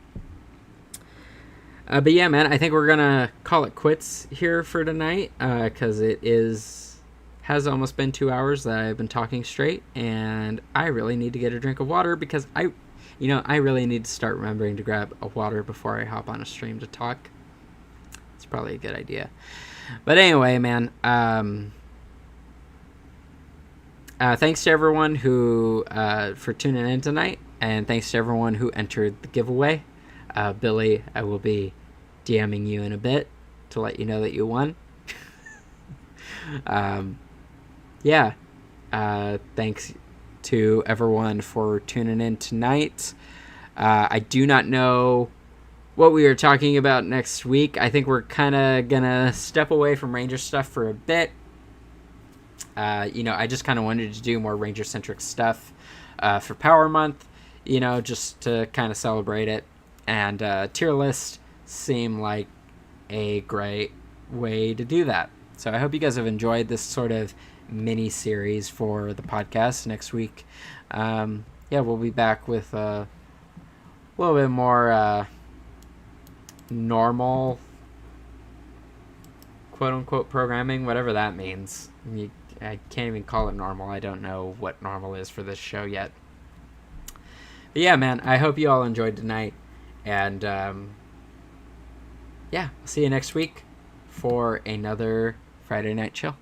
But yeah, man, I think we're gonna call it quits here for tonight, because it has almost been 2 hours that I've been talking straight, and I really need to get a drink of water because I really need to start remembering to grab a water before I hop on a stream to talk. It's probably a good idea. But anyway, man, thanks to everyone who for tuning in tonight, and thanks to everyone who entered the giveaway. Billy, I will be DMing you in a bit to let you know that you won. Yeah. Thanks to everyone for tuning in tonight. I do not know what we are talking about next week. I think we're kind of gonna step away from Ranger stuff for a bit. I just kind of wanted to do more Ranger-centric stuff for Power Month, just to kind of celebrate it. And tier list seemed like a great way to do that. So I hope you guys have enjoyed this sort of mini series for the podcast. Next week, we'll be back with a little bit more normal, quote unquote, programming, whatever that means. I can't even call it normal. I don't know what normal is for this show yet. But yeah, man, I hope you all enjoyed tonight. And I'll see you next week for another Friday Night Chill.